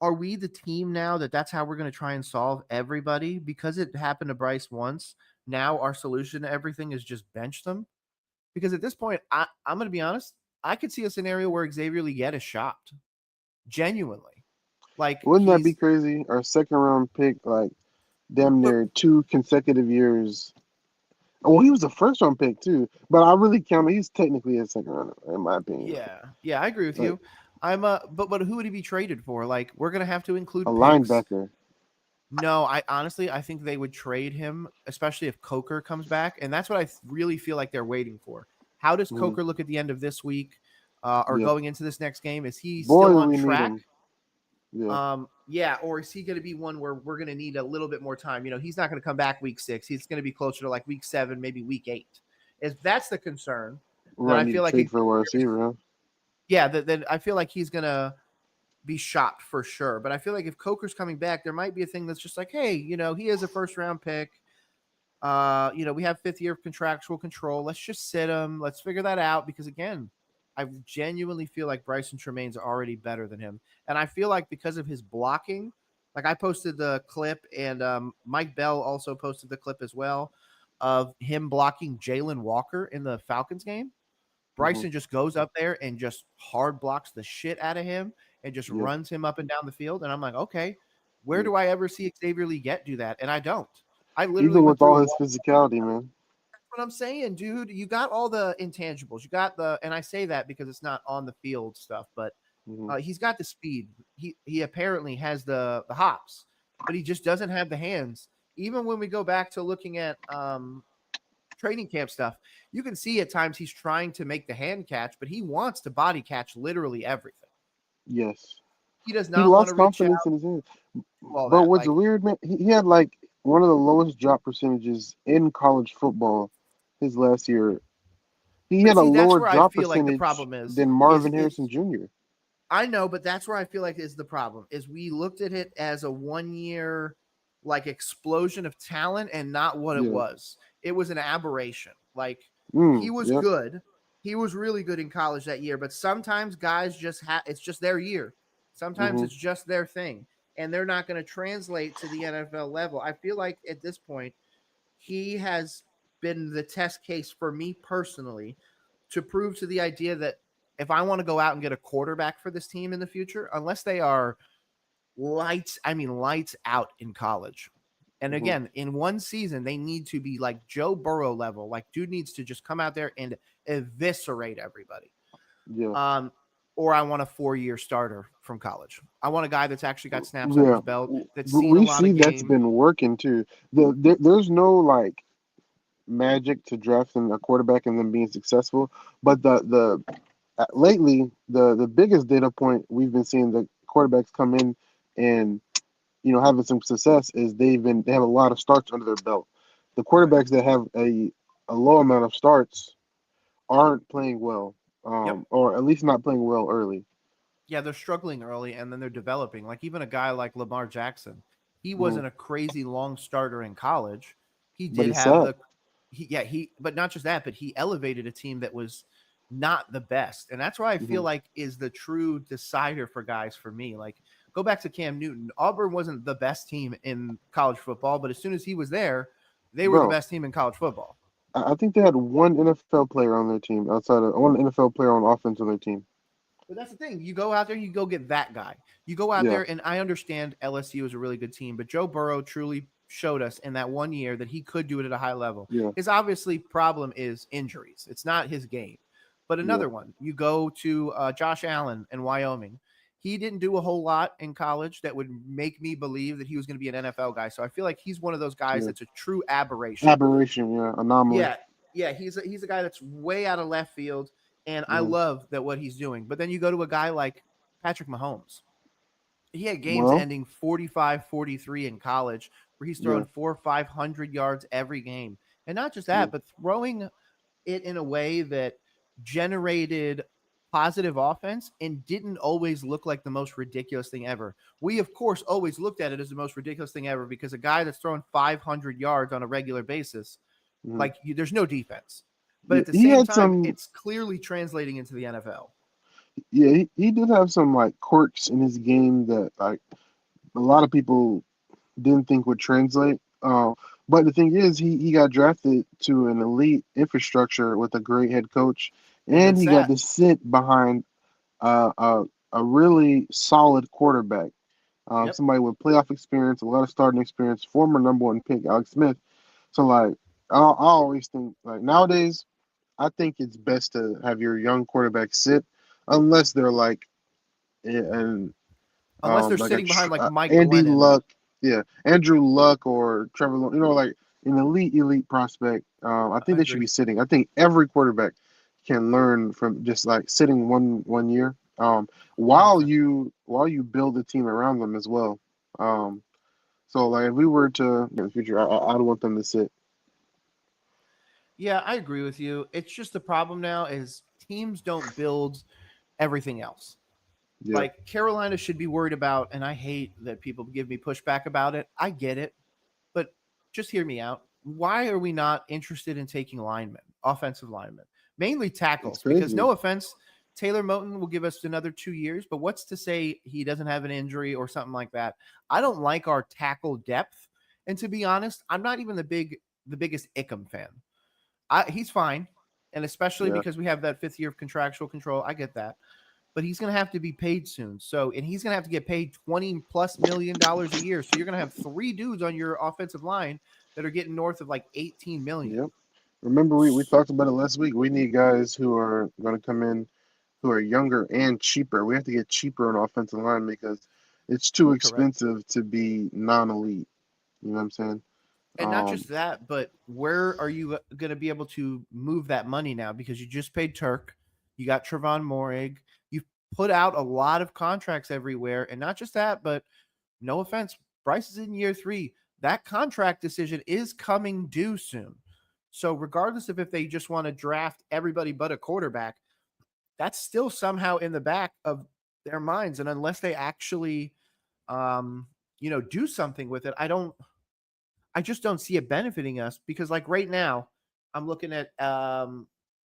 are we the team now that's how we're going to try and solve everybody? Because it happened to Bryce once. Now our solution to everything is just bench them. Because at this point, I'm going to be honest, I could see a scenario where Xavier Legette is shocked. Genuinely. Like, wouldn't that be crazy? Our second round pick, like damn near 2 consecutive years. Well, he was a first round pick too, but I really count. He's technically a second round, in my opinion. Yeah, I agree with you. But who would he be traded for? Like, we're gonna have to include a picks. Linebacker. No, I think they would trade him, especially if Coker comes back, and that's what I really feel like they're waiting for. How does Coker look at the end of this week, or going into this next game? Is he still on track? Or is he going to be one where we're going to need a little bit more time? He's not going to come back week 6. He's going to be closer to like week 7, maybe week 8. If that's the concern, We then might I need feel to like trade for a wide receiver, huh? yeah, then I feel like he's gonna be shocked for sure. But I feel like if Coker's coming back, there might be a thing that's just like, hey, he is a first round pick. We have 5th year of contractual control. Let's just sit him. Let's figure that out. Because again, I genuinely feel like Bryson Tremaine's already better than him. And I feel like because of his blocking, like I posted the clip and Mike Bell also posted the clip as well of him blocking Jalen Walker in the Falcons game. Mm-hmm. Bryson just goes up there and just hard blocks the shit out of him and just Yep. runs him up and down the field. And I'm like, okay, where Yep. do I ever see Xavier Leggett do that? And I don't. I literally Even went with through all and his physicality, man. what I'm saying, dude. You got all the intangibles. You got and I say that because it's not on the field stuff, but Mm-hmm. he's got the speed. He apparently has the hops, but he just doesn't have the hands. Even when we go back to looking at training camp stuff, you can see at times he's trying to make the hand catch, but he wants to body catch literally everything. Yes. He does He not want to lost reach out, confidence in his hands. do all But that. what's Like, weird, man, he had like one of the lowest drop percentages in college football his last year. He but had a see, that's lower where I drop feel like the percentage problem is than is Marvin is Harrison Jr. I know, but that's where I feel like is the problem. Is we looked at it as a 1 year like explosion of talent and not what it Yeah. was. It was an aberration. Like he was Yep. good. He was really good in college that year, but sometimes guys just it's just their year. Sometimes Mm-hmm. it's just their thing and they're not going to translate to the NFL level. I feel like at this point he has been the test case for me personally to prove to the idea that if I want to go out and get a quarterback for this team in the future, unless they are lights out in college. And Mm-hmm. again, in one season, they need to be like Joe Burrow level. Like, dude needs to just come out there and eviscerate everybody. Yeah. Or I want a 4-year starter from college. I want a guy that's actually got snaps under Yeah. his belt, that's seen a We lot see of that's games. been working too. There's no like magic to drafting a quarterback and then being successful, but the lately the biggest data point we've been seeing the quarterbacks come in and having some success is they have a lot of starts under their belt. The Right. quarterbacks that have a low amount of starts aren't playing well, Yep. or at least not playing well early. Yeah, they're struggling early and then they're developing. Like even a guy like Lamar Jackson, he Mhm. wasn't a crazy long starter in college. He But did he have sat. the but not just that, but he elevated a team that was not the best. And that's why I feel Hmm. like is the true decider for guys for me. Like go back to Cam Newton. Auburn wasn't the best team in college football, but as soon as he was there, they were the Bro, best team in college football. I think they had one NFL player on their team outside of one NFL player on offense on their team. But that's the thing. You go out there, you go get that guy. You go out Yeah, there, and I understand LSU is a really good team, but Joe Burrow truly showed us in that 1 year that he could do it at a high level. yeah, His obviously problem is injuries. It's not his game. But yeah. another one, you go to Josh Allen in Wyoming. He didn't do a whole lot in college that would make me believe that he was going to be an NFL guy. So I feel like he's one of those guys Yeah. that's a true aberration. Aberration, yeah, anomaly. Yeah, yeah, he's a guy that's way out of left field, and I Hmm. love that what he's doing. But then you go to a guy like Patrick Mahomes. He had games Well, ending 45-43 in college where he's yeah, throwing 400-500 yards every game. And not just yeah, that, but throwing it in a way that generated positive offense and didn't always look like the most ridiculous thing ever. We, of course, always looked at it as the most ridiculous thing ever because a guy that's throwing 500 yards on a regular basis, hmm, like there's no defense. But yeah. at the He same had time, some. it's clearly translating into the NFL. Yeah, he did have some like quirks in his game that like a lot of people didn't think would translate. But the thing is, he got drafted to an elite infrastructure with a great head coach, And then and he got sat. to sit behind uh, a a really solid quarterback, Yep. somebody with playoff experience, a lot of starting experience, former number one pick Alex Smith. So like, I always think like nowadays, I think it's best to have your young quarterback sit, unless they're and Unless they're like sitting behind like Mike Andy Glennon. Luck, yeah, Andrew Luck or Trevor, like an elite prospect. I think I they should agree. be sitting. I think every quarterback can learn from just like sitting one year, while 100%. you build the team around them as well. Um, so like if we were to in the future, I'd want them to sit. Yeah, I agree with you. It's just the problem now is teams don't build everything else. Yeah, Like Carolina should be worried about, and I hate that people give me pushback about it. I get it, but just hear me out. Why are we not interested in taking linemen, offensive linemen, mainly it's tackles? Because crazy. no offense, Taylor Moton will give us another 2 years, but what's to say he doesn't have an injury or something like that? I don't like our tackle depth, and to be honest, I'm not even the biggest Ickham fan. He's fine, and especially Yeah, because we have that 5th year of contractual control. I get that, but he's going to have to be paid soon. So, and he's going to have to get paid $20+ million a year. So you're going to have 3 dudes on your offensive line that are getting north of like 18 million. yep. Remember, we talked about it last week. We need guys who are going to come in who are younger and cheaper. We have to get cheaper on offensive line because it's too Correct. expensive to be non-elite. You know what I'm saying? And not Um, just that, but where are you going to be able to move that money now? Because you just paid Turk, you got Trevon Morig, you've put out a lot of contracts everywhere, and not just that, but no offense, Bryce is in year 3. That contract decision is coming due soon. So regardless of if they just want to draft everybody but a quarterback, that's still somehow in the back of their minds. And unless they actually, do something with it, I just don't see it benefiting us because, like right now, I'm looking at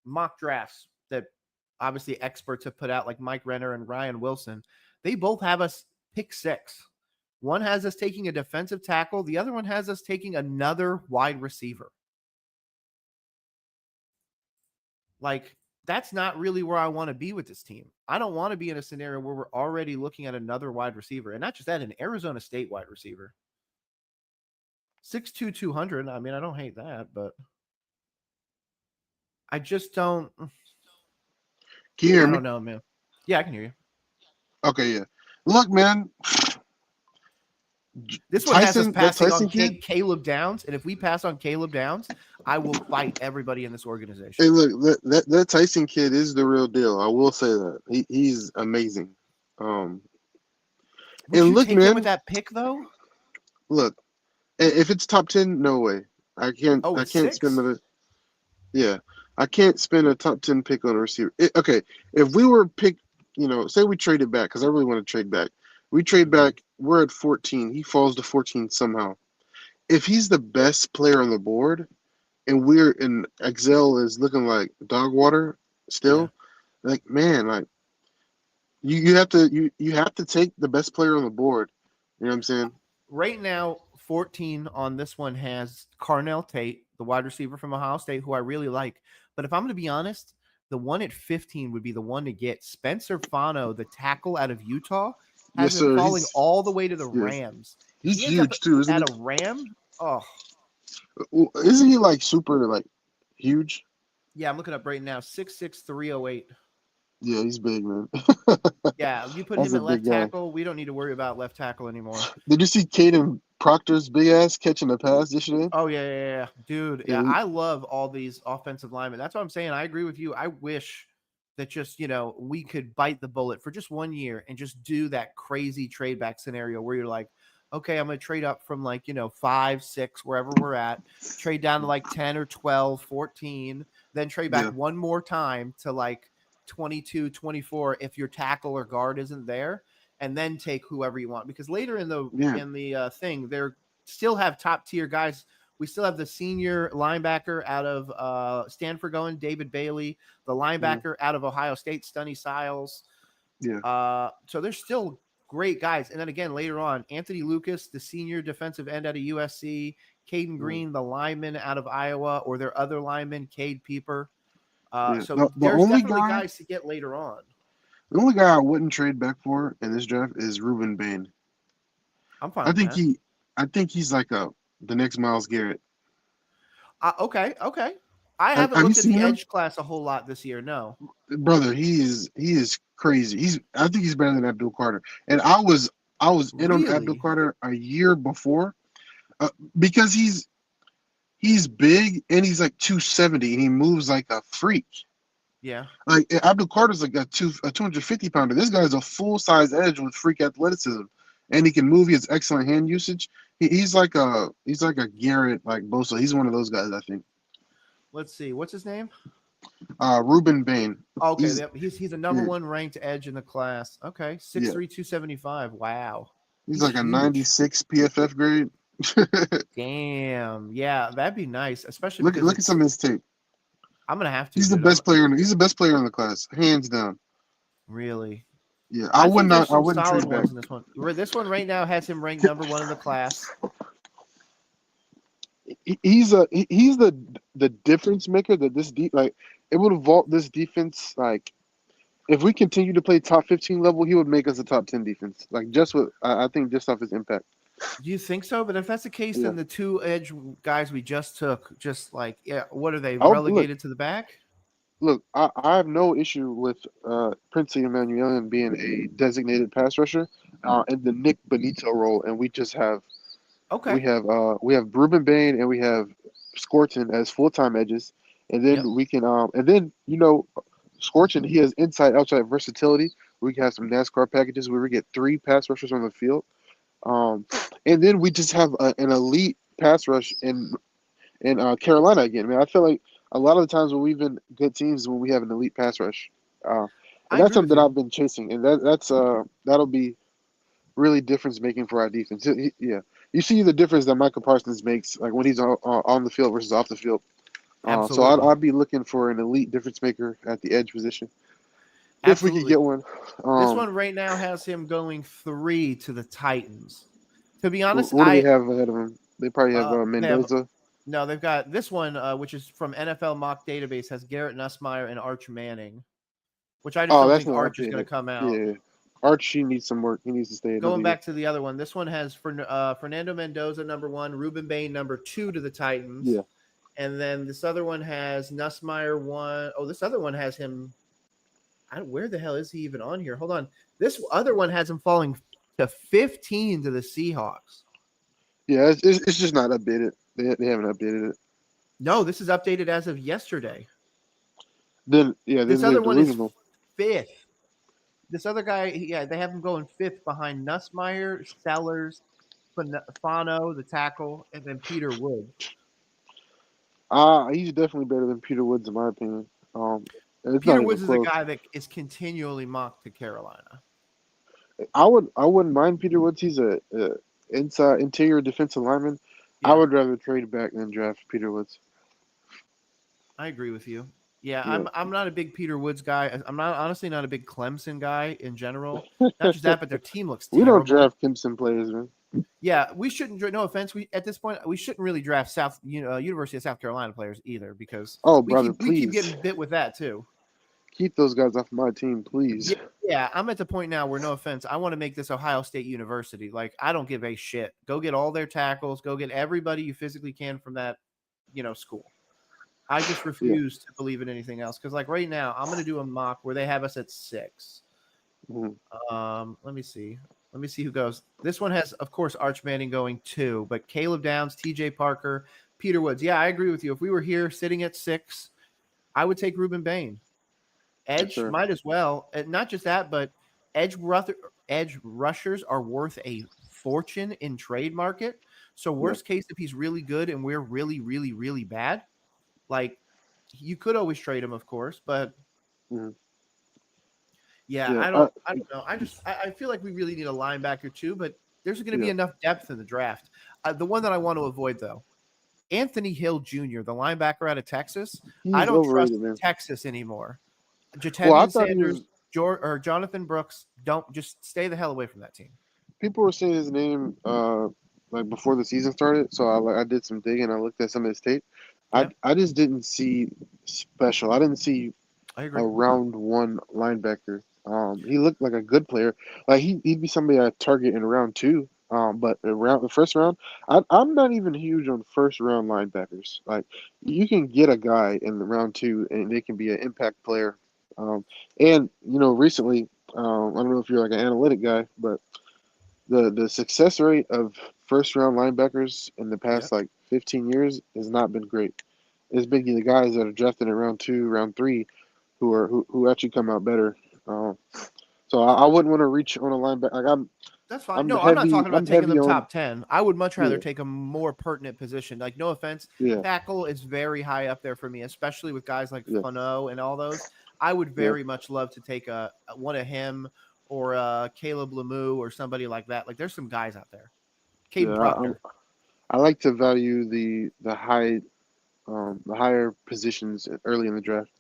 mock drafts that obviously experts have put out, like Mike Renner and Ryan Wilson. They both have us pick 6. One has us taking a defensive tackle, the other one has us taking another wide receiver. Like, that's not really where I want to be with this team. I don't want to be in a scenario where we're already looking at another wide receiver, and not just that, an Arizona State wide receiver. 6'2", 200. I mean, I don't hate that, but I just don't. can you hear I me? don't know, man. Yeah, I can hear you. Okay, yeah. Look, man, This one has us Tyson, that passing on Tyson kid. Caleb Downs, and if we pass on Caleb Downs, I will fight everybody in this organization. Hey, look, that Tyson kid is the real deal. I will say that he's amazing. Um, Would and you look, take him with man, that pick though? look, if it's top 10, no way. I can't. Oh, I it's can't spend 6. the. Yeah, I can't spend a top 10 pick on a receiver. Okay, if we were picked, say we traded back because I really want to trade back. We trade Mm-hmm. back. We're at 14. He falls to 14 somehow. If he's the best player on the board, and Excel is looking like dog water Yeah. still, like man, like you have to take the best player on the board. You know what I'm saying? Right now, 14 on this one has Carnell Tate, the wide receiver from Ohio State, who I really like. But if I'm going to be honest, the one at 15 would be the one to get. Spencer Fano, the tackle out of Utah, Yes, has him sir. falling all the way to the Yeah, Rams. If he's he ends up huge too, isn't at he? a Ram, oh, Well, isn't he like super like huge? yeah, I'm looking up right now. 6'6", 308. Yeah, he's big, man. Yeah, you put That's him a at big left guy. tackle. We don't need to worry about left tackle anymore. Did you see Caden Proctor's big ass catching a pass yesterday? Oh yeah. Dude. Yeah, Yeah, I love all these offensive linemen. That's what I'm saying. I agree with you. I wish that just we could bite the bullet for just 1 year and just do that crazy trade back scenario where you're like, okay, I'm gonna trade up from like 5, 6, wherever we're at, trade down to like 10 or 12, 14, then trade back yeah, one more time to like 22, 24 if your tackle or guard isn't there, and then take whoever you want because later in the yeah, thing they're still have top tier guys. We still have the senior linebacker out of Stanford going, David Bailey, the yeah, linebacker out of Ohio State, Stunny Siles. yeah, So there's still great guys. And then again, later on, Anthony Lucas, the senior defensive end out of USC, Caden yeah. Green, the lineman out of Iowa, or their other lineman, Cade Pieper. Yeah. So The there's only definitely guy, guys to get later on. the only guy I wouldn't trade back for in this draft is Ruben Bain. I'm fine I with think that. he, I think he's like the next Miles Garrett. Okay. I haven't Have you looked at seen the him, edge class a whole lot this year. No. brother? He is crazy. I think he's better than Abdul Carter. And I was in on Abdul Really? Carter a year before, because he's big and he's like 270 and he moves like a freak. Yeah. Like Abdul Carter's like a 250 pounder. This guy's a full size edge with freak athleticism, and he can move. He has excellent hand usage. He's like a Garrett like Bosa. He's one of those guys, I think. Let's see. What's his name? Ruben Bain. Okay, He's he's a number yeah, one ranked edge in the class. Okay, 6'3", yeah. 275. Wow, He's he's like a huge. 96 PFF grade. Damn. Yeah, that'd be nice, especially Look because look at some it's. of his tape. I'm gonna have to, He's the dude. best player. He's the best player in the class, hands down. Really. Yeah, I think there's I some wouldn't solid trade back. ones in this one. This one right now has him ranked number one in the class. He's the difference maker that like it would vault this defense. Like if we continue to play top 15 level, he would make us a top 10 defense. Like just with I think just off his impact. Do you think so? But if that's the case, Yeah. then the two edge guys we just took, just like, yeah, what are they I'll look. relegated to the back? Look, I have no issue with Princey Emmanuel being a designated pass rusher in the Nick Benito role, and we just have Okay. we have Ruben Bain and we have Scorton as full time edges, and Yep. then we can and then Scorton, he has inside outside versatility. We can have some NASCAR packages where we get three pass rushers on the field, and then we just have an elite pass rush in Carolina again. Man, I feel like a lot of the times when we've been good teams when we have an elite pass rush, and I that's agree with something that you. I've been chasing, and that'll be really difference making for our defense. Yeah, you see the difference that Michael Parsons makes, like when he's on the field versus off the field. So Absolutely. I'd be looking for an elite difference maker at the edge position if we could Absolutely. get one. This one right now has him going 3 to the Titans. To be honest, What do they have ahead of him? They probably have they have Mendoza. no, they've got this one, which is from NFL Mock Database, has Garrett Nussmeyer and Arch Manning, which I just Oh, don't that's think not Arch is going updated. to come out. Yeah, Archie needs some work. He needs to stay another Going year. back to the other one, this one has Fernando Mendoza number one, Ruben Bain number 2 to the Titans. Yeah. And then this other one has Nussmeyer one. Oh, this other one has him. Where the hell is he even on here? Hold on. This other one has him falling to 15 to the Seahawks. Yeah, it's just not updated. They haven't updated it. No, this is updated as of yesterday. Then yeah, This they're other one is delusional. 5th. This other guy, yeah, they have him going 5th behind Nussmeyer, Sellers, Fano, the tackle, and then Peter Woods. He's definitely better than Peter Woods in my opinion. It's Peter not even Woods is a close. guy that is continually mocked to Carolina. I wouldn't mind Peter Woods. He's a interior defensive lineman. I Yeah, would rather trade back than draft Peter Woods. I agree with you. Yeah, Yeah. I'm not a big Peter Woods guy. I'm honestly not a big Clemson guy in general. Not just that, but their team looks We don't terrible. draft Clemson players, man. Yeah, we shouldn't. No offense, we at this point we shouldn't really draft University of South Carolina players either because Oh, we brother, keep please getting bit with that too. keep those guys off my team, please. Yeah, I'm at the point now where, no offense, I want to make this Ohio State University. Like, I don't give a shit. Go get all their tackles. Go get everybody you physically can from that, school. I just refuse to believe in anything else because, like, right now, I'm going to do a mock where they have us at 6. Mhm. Let me see. Let me see who goes. This one has, of course, Arch Manning going 2, but Caleb Downs, T.J. Parker, Peter Woods. Yeah, I agree with you. If we were here sitting at 6, I would take Ruben Bain. Edge Sure. might as well. And not just that, but edge rushers are worth a fortune in trade market. So worst case, if he's really good and we're really, really, really bad, like you could always trade him, of course. But Mhm. yeah, Yeah, I don't know. I feel like we really need a linebacker too. But there's going to be yeah. enough depth in the draft. The one that I want to avoid though, Anthony Hill Jr., the linebacker out of Texas. I He's don't trust overrated, man. Texas anymore. Well, I Jatavian thought he Sanders was. or Jonathan Brooks, don't just stay the hell away from that team. People were saying his name like before the season started, so I did some digging. I looked at some of his tape. Yeah. I just didn't see special. I didn't see I agree. a round one linebacker. He looked like a good player. Like he'd be somebody I target in round 2. But around the first round, I'm not even huge on first round linebackers. Like you can get a guy in the round 2 and they can be an impact player. And recently, I don't know if you're like an analytic guy, but the success rate of first round linebackers in the Yeah. past like 15 years has not been great. It's been the guys that are drafted in round 2, round 3 who actually come out better. So I wouldn't want to reach on a linebacker. Like That's fine. No, I'm not talking about I'm taking heavy them on top 10. I would much rather yeah, take a more pertinent position. Like, no offense, yeah, tackle is very high up there for me, especially with guys like yeah, Fano and all those. I would yeah, very much love to take one of him or Caleb Lemieux or somebody like that. Like, there's some guys out there. Caden yeah. Proctor. I like to value the higher positions early in the draft.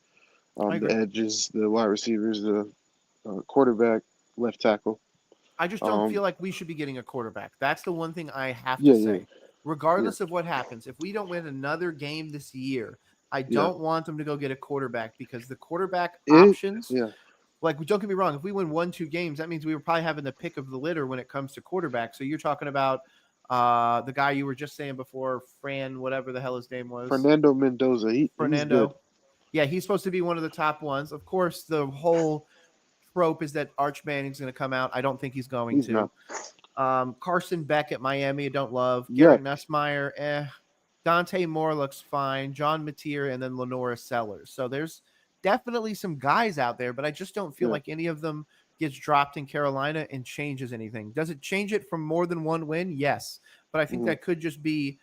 I The agree. edges, the wide receivers, the quarterback, left tackle. I just don't Um, feel like we should be getting a quarterback. That's the one thing I have to yeah, yeah, say. yeah, Regardless of what happens, if we don't win another game this year, I yeah. don't want them to go get a quarterback because the quarterback It, options, yeah, like, don't get me wrong, if we win 1-2 games, that means we were probably having the pick of the litter when it comes to quarterback. So you're talking about the guy you were just saying before, Fran, whatever the hell his name was, Fernando Mendoza. He's good. Fernando. Yeah, he's supposed to be one of the top ones. Of course, the whole trope is that Arch Manning's going to come out. I don't think he's going He's to. not. Carson Beck at Miami, I don't love. Yeah, Garrett Nussmeyer, Dante Moore looks fine. John Mateer, and then Lenora Sellers. So there's definitely some guys out there, but I just don't feel yeah, like any of them gets dropped in Carolina and changes anything. Does it change it from more than one win? Yes. But I think mhm, that could just be,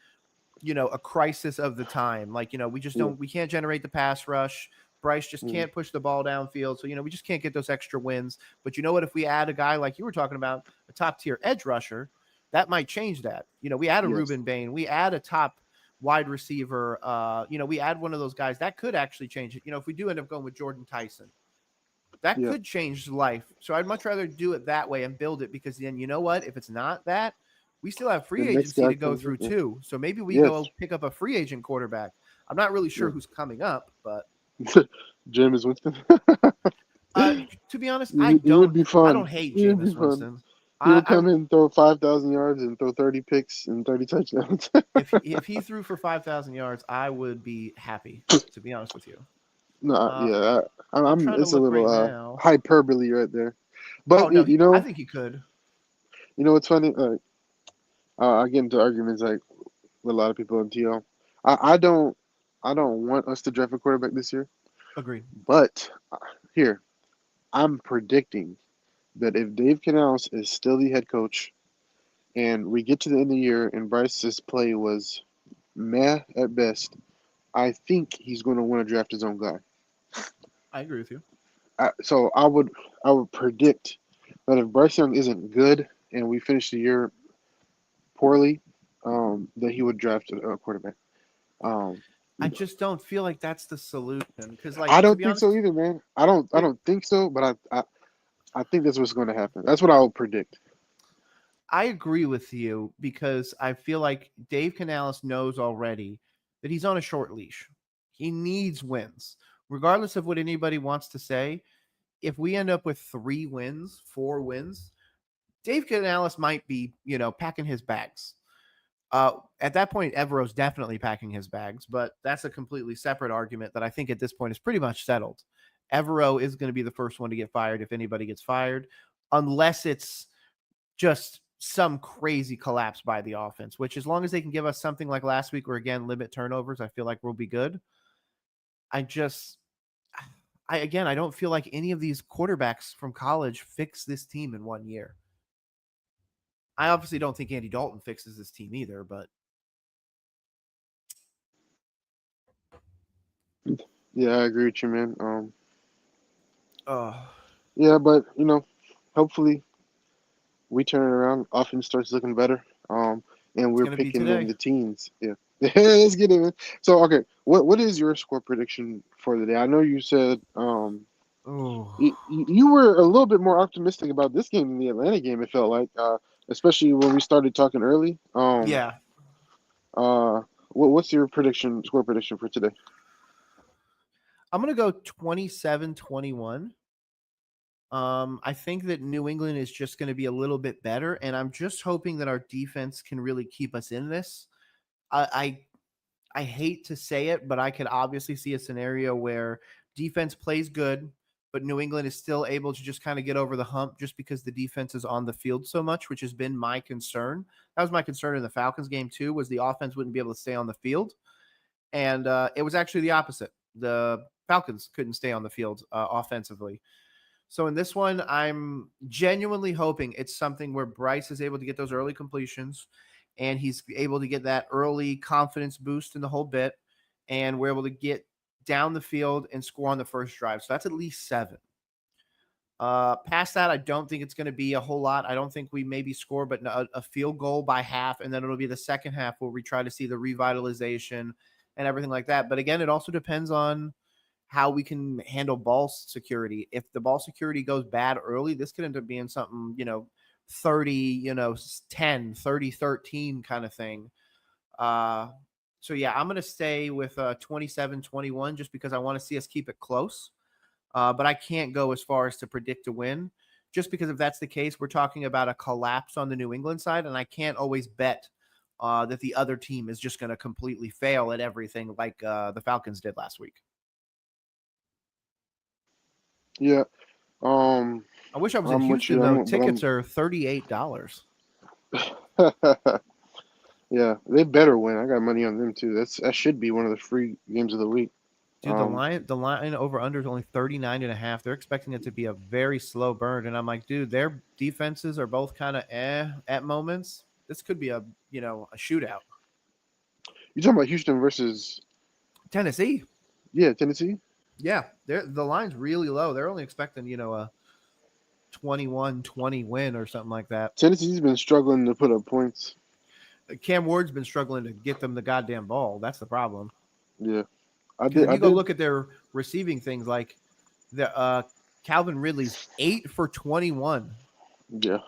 a crisis of the time. Like, we just yeah, don't, we can't generate the pass rush. Bryce just mhm, can't push the ball downfield. So, we just can't get those extra wins. But you know what? If we add a guy like you were talking about, a top tier edge rusher, that might change that. We add a yes, Ruben Bain, we add a top wide receiver, we add one of those guys that could actually change it. If we do end up going with Jordan Tyson, that yeah. could change life. So I'd much rather do it that way and build it, because then you know what? If it's not that, we still have The free next agency guy to go comes in. through Yeah. too. So maybe we Yes, go pick up a free agent quarterback. I'm not really sure yeah. who's coming up, but Jameis Winston. uh, to be honest, It would be I fun. don't hate It would be Jameis fun. Winston. He would I come in, throw 5,000 yards, and throw 30 picks and 30 touchdowns. if he threw for 5,000 yards, I would be happy. To be honest with you, No, uh, yeah, I'm I'm. trying to It's a look little right now. hyperbole right there, Oh but no, I think he could. what's funny? I get into arguments like with a lot of people in TL. I don't, I don't want us to draft a quarterback this year, Agreed. but here I'm predicting that if Dave Canales is still the head coach and we get to the end of the year and Bryce's play was meh at best, I think he's going to want to draft his own guy. I agree with you. So I would predict that if Bryce Young isn't good and we finish the year poorly, that he would draft a quarterback. Um, I just don't feel like that's the solution, because, I like, to don't be think so honest, either, man. I there don't think so, but I think that's what's going to happen. That's what I would predict. I agree with you, because I feel like Dave Canales knows already that he's on a short leash. He needs wins. Regardless of what anybody wants to say, if we end up with 3 wins, 4 wins, Dave Canales might be, packing his bags. At that point, Evero's definitely packing his bags, but that's a completely separate argument that I think at this point is pretty much settled. Evero is going to be the first one to get fired if anybody gets fired, unless it's just some crazy collapse by the offense, which, as long as they can give us something like last week, or again limit turnovers, I feel like we'll be good. I just I don't feel like any of these quarterbacks from college fix this team in one year. I obviously don't think Andy Dalton fixes this team either, but Yeah, I agree with you, man. uh Yeah, but hopefully we turn it around. Offense starts looking better. And it's we're going to be picking in today. the teens. Yeah, let's get it, man. So, okay, what is your score prediction for the day? I know you said Oh, you were a little bit more optimistic about this game than the Atlanta game. It felt like, especially when we started talking early. yeah. What's your score prediction for today? I'm going to go 27-21. I think that New England is just going to be a little bit better, and I'm just hoping that our defense can really keep us in this. I hate to say it, but I could obviously see a scenario where defense plays good, but New England is still able to just kind of get over the hump just because the defense is on the field so much, which has been my concern. That was my concern in the Falcons game too, was the offense wouldn't be able to stay on the field. And it was actually the opposite. The Falcons couldn't stay on the field offensively. So in this one, I'm genuinely hoping it's something where Bryce is able to get those early completions and he's able to get that early confidence boost in the whole bit. And we're able to get down the field and score on the first drive. So that's at least 7. Past that, I don't think it's going to be a whole lot. I don't think we maybe score, but a field goal by half, and then it'll be the second half where we try to see the revitalization and everything like that. But again, it also depends on how we can handle ball security. If the ball security goes bad early, this could end up being something, 30, 10, 30, 13 kind of thing. So yeah, I'm going to stay with 27-21 just because I want to see us keep it close. But I can't go as far as to predict a win just because if that's the case, we're talking about a collapse on the New England side. And I can't always bet that the other team is just going to completely fail at everything like the Falcons did last week. Yeah. I wish I was in Houston, though. Tickets are $38. Yeah, they better win. I got money on them too. That should be one of the free games of the week. Dude, the line over under is only 39.5. They're expecting it to be a very slow burn, and I'm like, dude, their defenses are both kind of at moments. This could be a shootout. You talking about Houston versus Tennessee? Yeah, Tennessee. Yeah, the line's really low. They're only expecting a 21-20 win or something like that. Tennessee's been struggling to put up points. Cam Ward's been struggling to get them the goddamn ball. That's the problem. Yeah. If you go look at their receiving things, like the Calvin Ridley's 8 for 21. Yeah.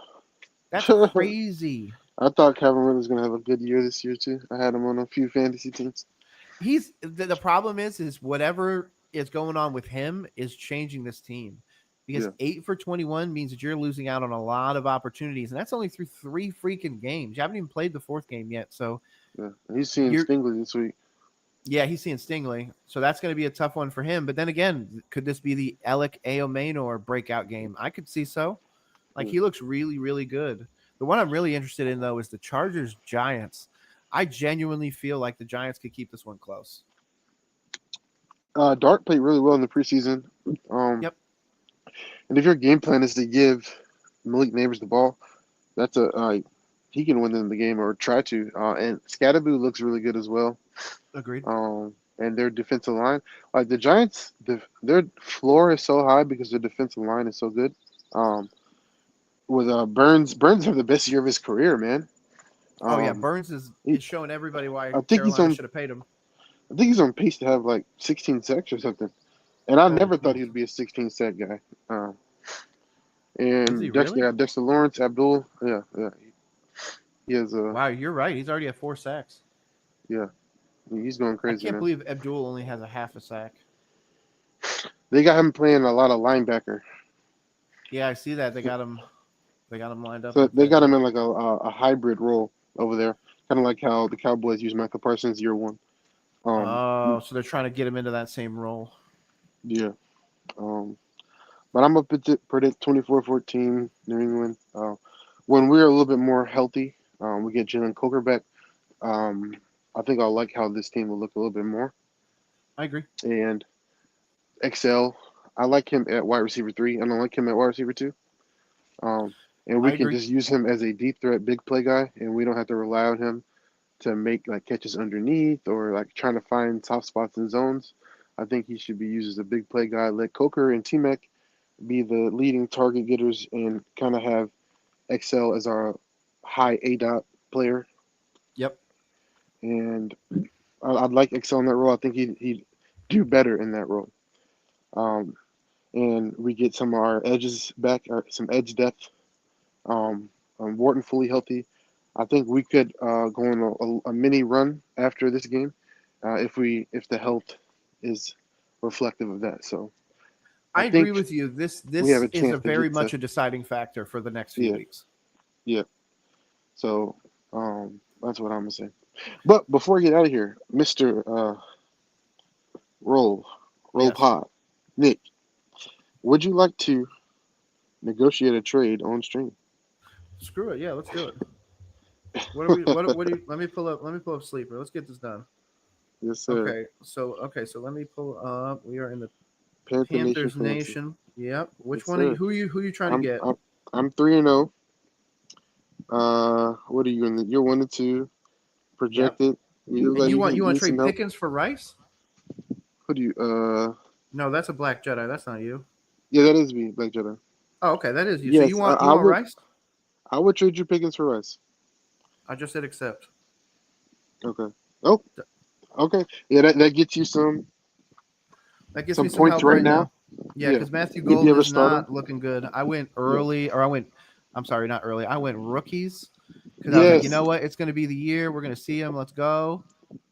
That's crazy. I thought Calvin Ridley was going to have a good year this year, too. I had him on a few fantasy teams. The problem is whatever is going on with him is changing this team. Because 8 for 21 means that you're losing out on a lot of opportunities. And that's only through 3 freaking games. You haven't even played the 4th game yet. So yeah, he's seeing Stingley this week. Yeah, he's seeing Stingley. So that's going to be a tough one for him. But then again, could this be the Alec Aomanor breakout game? I could see so. He looks really, really good. The one I'm really interested in, though, is the Chargers-Giants. I genuinely feel like the Giants could keep this one close. Dart played really well in the preseason. Yep. And if your game plan is to give Malik Neighbors the ball, that's he can win them the game or try to. And Scatterboo looks really good as well. Agreed. And their defensive line, like the Giants, their floor is so high because their defensive line is so good. With Burns have the best year of his career, man. Burns is showing everybody why I think Carolina should have paid him. I think he's on pace to have like 16 sacks or something. And I never thought he would be a 16 sack guy. And Dexter Lawrence, Abdul, yeah. He has wow, you're right. He's already at 4 sacks. Yeah, he's going crazy. I can't believe Abdul only has a half a sack. They got him playing a lot of linebacker. Yeah, I see that. They got him lined up. So they got him in like a hybrid role over there, kind of like how the Cowboys use Michael Parsons year 1. So they're trying to get him into that same role. Yeah. But I'm up to predict 24-14 New England. When we're a little bit more healthy, we get Jalen Coker back. I think I'll like how this team will look a little bit more. I agree. And XL, I like him at wide receiver 3. I don't like him at wide receiver 2. And we can just use him as a deep threat, big play guy, and we don't have to rely on him to make like catches underneath or like trying to find soft spots in zones. I think he should be used as a big play guy. Let Coker and T-Mac be the leading target getters and kind of have XL as our high A-dot player. Yep. And I'd like XL in that role. I think he'd do better in that role. And we get some of our edges back, or some edge depth. Wharton fully healthy. I think we could go on a mini run after this game if the health is reflective of that. So I agree with you. This is very much a deciding factor for the next few weeks. Yeah. So that's what I'm gonna say. But before we get out of here, Mr. Roll Pod, Nick, would you like to negotiate a trade on stream? Screw it. Yeah, let's do it. What do you, let me pull up Sleeper. Let's get this done. Yes, sir. Okay, so let me pull up. We are in the Panther Nation Panthers fantasy. Nation. Yep. Which Yes, one are you? sir. Who you trying to I'm get? I'm I'm 3-0. What are you in? You're 1-2 Yep. projected. You look And like you you want can you you want need to trade some help. Pickens for Rice? Who do you? No, that's a Black Jedi. That's not you. Yeah, that is me, Black Jedi. Oh, okay, that is you. So you Yes, want you want Rice? I would trade you Pickens for Rice. I just said accept. Okay. Oh, okay. Yeah, that gets you That gives me some some points help right right now. now. Yeah, Yeah. because Matthew You'd be Golden able to is start him. not looking good. I went Yeah. early, or I went. I'm sorry, not early. I went rookies because I was like, you Yes. know what, it's going to be the year. We're going to see him. Let's go.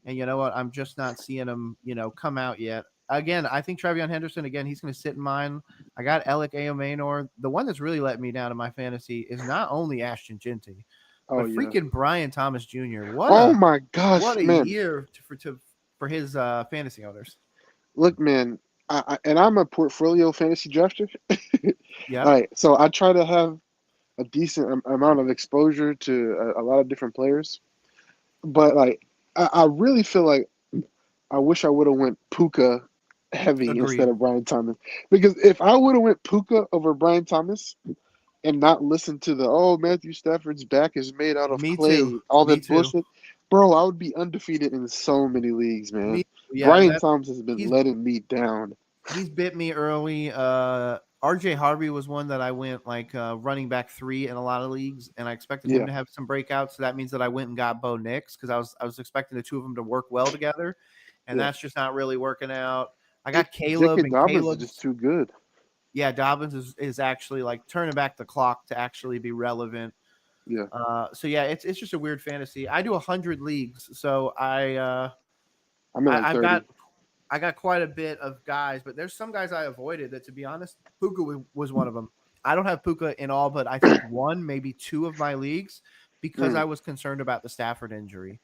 And you know what? I'm just not seeing him, come out yet. Again, I think Travion Henderson. Again, he's going to sit in mine. I got Alec Aomanor. The one that's really let me down in my fantasy is not only Ashton Jinty, Oh but yeah. freaking Brian Thomas Jr. Oh my What gosh, a man. year for his fantasy owners. Look, man. And I'm a portfolio fantasy drafter. All Yep. right, so I try to have a decent amount of exposure to a lot of different players, but like I really feel like I wish I would have went Puka heavy instead Agreed. of Brian Thomas, because if I would have went Puka over Brian Thomas and not listened to the Matthew Stafford's back is made out of Me too. clay, all Me that too. bullshit, bro, I would be undefeated in so many leagues, Me, man. yeah, Brian that Thomas has been he's letting me down. he's bit me early. RJ Harvey was one that I went like running back 3 in a lot of leagues, and I expected him Yeah, to have some breakouts. So that means that I went and got Bo Nix because I was expecting the two of them to work well together, and yeah. that's just not really working out. I got Caleb, J.K. and Dobbins is just Caleb's too good. yeah, Dobbins is actually like turning back the clock to actually be relevant. Yeah, So yeah, it's just a weird fantasy. I do 100 leagues, so I'm at like I've 30. got I got quite a bit of guys, but there's some guys I avoided that, to be honest, Puka was one of them. I don't have Puka in all, but I think one, maybe two of my leagues because Mm, I was concerned about the Stafford injury.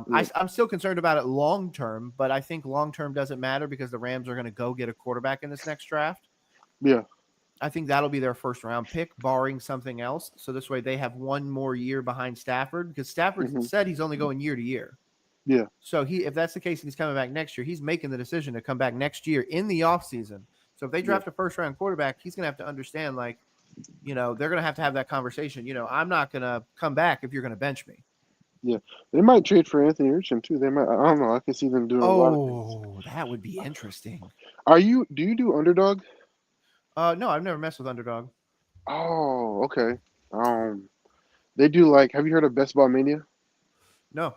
yeah, I'm still concerned about it long term, but I think long term doesn't matter because the Rams are going to go get a quarterback in this next draft. yeah, I think that'll be their first round pick, barring something else. So this way they have one more year behind Stafford because Stafford hmm, said he's only going year to year. yeah, So if that's the case and he's coming back next year, he's making the decision to come back next year in the offseason. So if they yeah, draft a first round quarterback, he's going to have to understand, like, they're going to have that conversation. I'm not going to come back if you're going to bench me. yeah. They might trade for Anthony Richardson too. They might. I don't know. I can see them doing a lot of things. Oh, that would be interesting. Do you do underdog? No, I've never messed with Underdog. Oh, okay. Um, they do like. Have you heard of Best Ball Mania? No.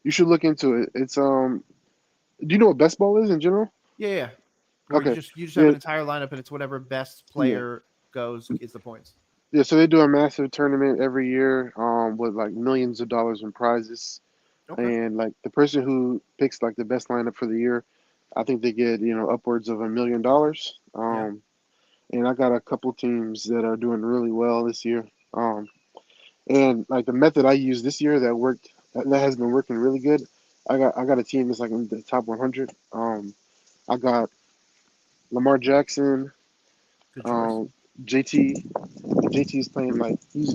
You should look into it. Do you know what best ball is in general? Yeah, yeah. Where you Okay. just you just have Yeah, an entire lineup and it's whatever best yeah, player goes is the points. yeah. So they do a massive tournament every year, with like millions of dollars in prizes, Okay. and like the person who picks like the best lineup for the year, I think they get upwards of $1 million. Yeah. And I got a couple teams that are doing really well this year. And like the method I used this year that has been working really good. I got a team that's like in the top 100. I got Lamar Jackson, Good choice. um, JT. JT's playing like he's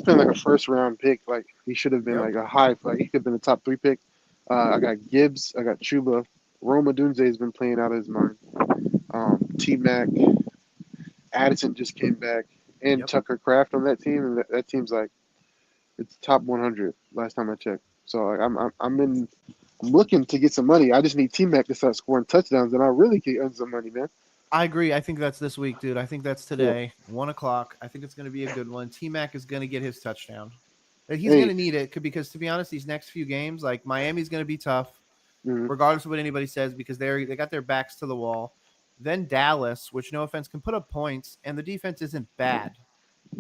playing like a first round pick. Like he should have been Yep. like a high. Like he could have been a top 3 pick. I got Gibbs. I got Chuba. Roma Dunze has been playing out of his mind. T Mac, Addison just came back, and Yep. Tucker Craft on that team, and that team's like it's top 100 last time I checked. So like, I'm looking to get some money. I just need T Mac to start scoring touchdowns, and I really can earn some money, man. I agree. I think that's this week, dude. I think that's Yeah. today, 1 o'clock. I think it's going to be a good one. T Mac is going to get his touchdown. He's going Hey. to need it because, to be honest, these next few games, like Miami's going to be tough, Mhm. regardless of what anybody says, because they got their backs to the wall. Then Dallas, which no offense, can put up points, and the defense isn't bad.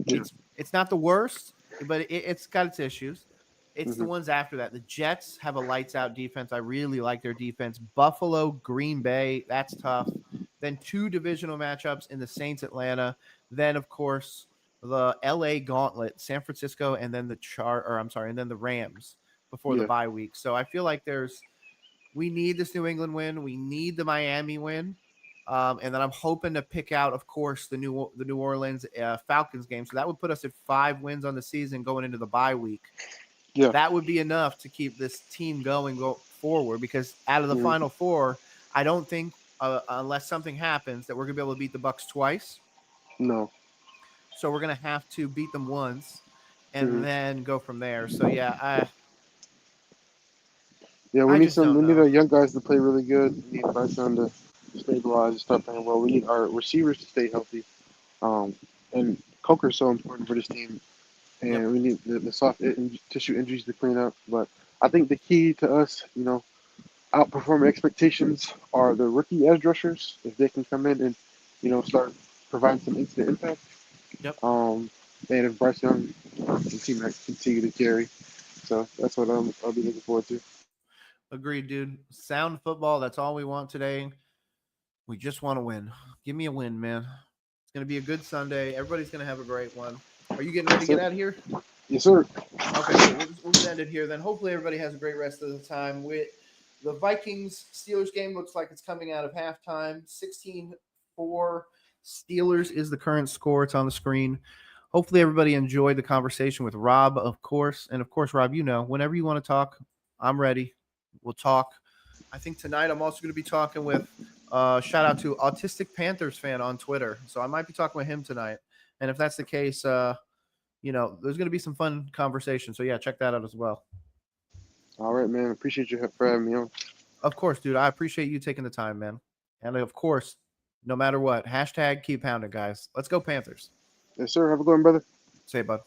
Yeah. It's not the worst, but it's got its issues. It's the Mhm. ones after that. The Jets have a lights out defense. I really like their defense. Buffalo, Green Bay, that's tough. Then 2 divisional matchups in the Saints, Atlanta. Then of course the LA Gauntlet, San Francisco, and then and then the Rams before the Yeah. bye week. So I feel like we need this New England win. We need the Miami win. And then I'm hoping to pick out, of course, the New Orleans Falcons game. So that would put us at 5 wins on the season going into the bye week. Yeah. That would be enough to keep this team go forward because out of the Mhm. final 4, I don't think unless something happens, that we're gonna be able to beat the Bucks twice. No. So we're gonna have to beat them once, and Hmm. then go from there. So yeah, Yeah, I just don't we need know. our young guys to play really good. We need Bryce Young to stabilize and start playing well. We need our receivers to stay healthy. And Coker's so important for this team, Yep, and we need the soft tissue injuries to clean up. But I think the key to us, outperforming expectations are the rookie edge rushers. If they can come in and, start providing some instant impact. yep. And if Bryce Young and T-Mac continue to carry. So that's what I'll be looking forward to. Agreed, dude. Sound football. That's all we want today. We just want to win. Give me a win, man. It's gonna be a good Sunday. Everybody's gonna have a great one. Are you getting ready to Yes, get sir. out of here? Yes, sir. Okay, cool. We'll just end it here then. Hopefully, everybody has a great rest of the time. With the Vikings Steelers game, looks like it's coming out of halftime. 16-4 Steelers is the current score. It's on the screen. Hopefully, everybody enjoyed the conversation with Rob, of course. And of course, Rob, whenever you want to talk, I'm ready. We'll talk. I think tonight I'm also going to be talking with shout out to Autistic Panthers fan on Twitter. So I might be talking with him tonight. And if that's the case, there's going to be some fun conversation. So yeah, check that out as well. All right, man. Appreciate you for having me on. Of course, dude. I appreciate you taking the time, man. And of course, no matter what, hashtag keep pounding, guys. Let's go Panthers. Yes, sir. Have a good one, brother. Say, bud.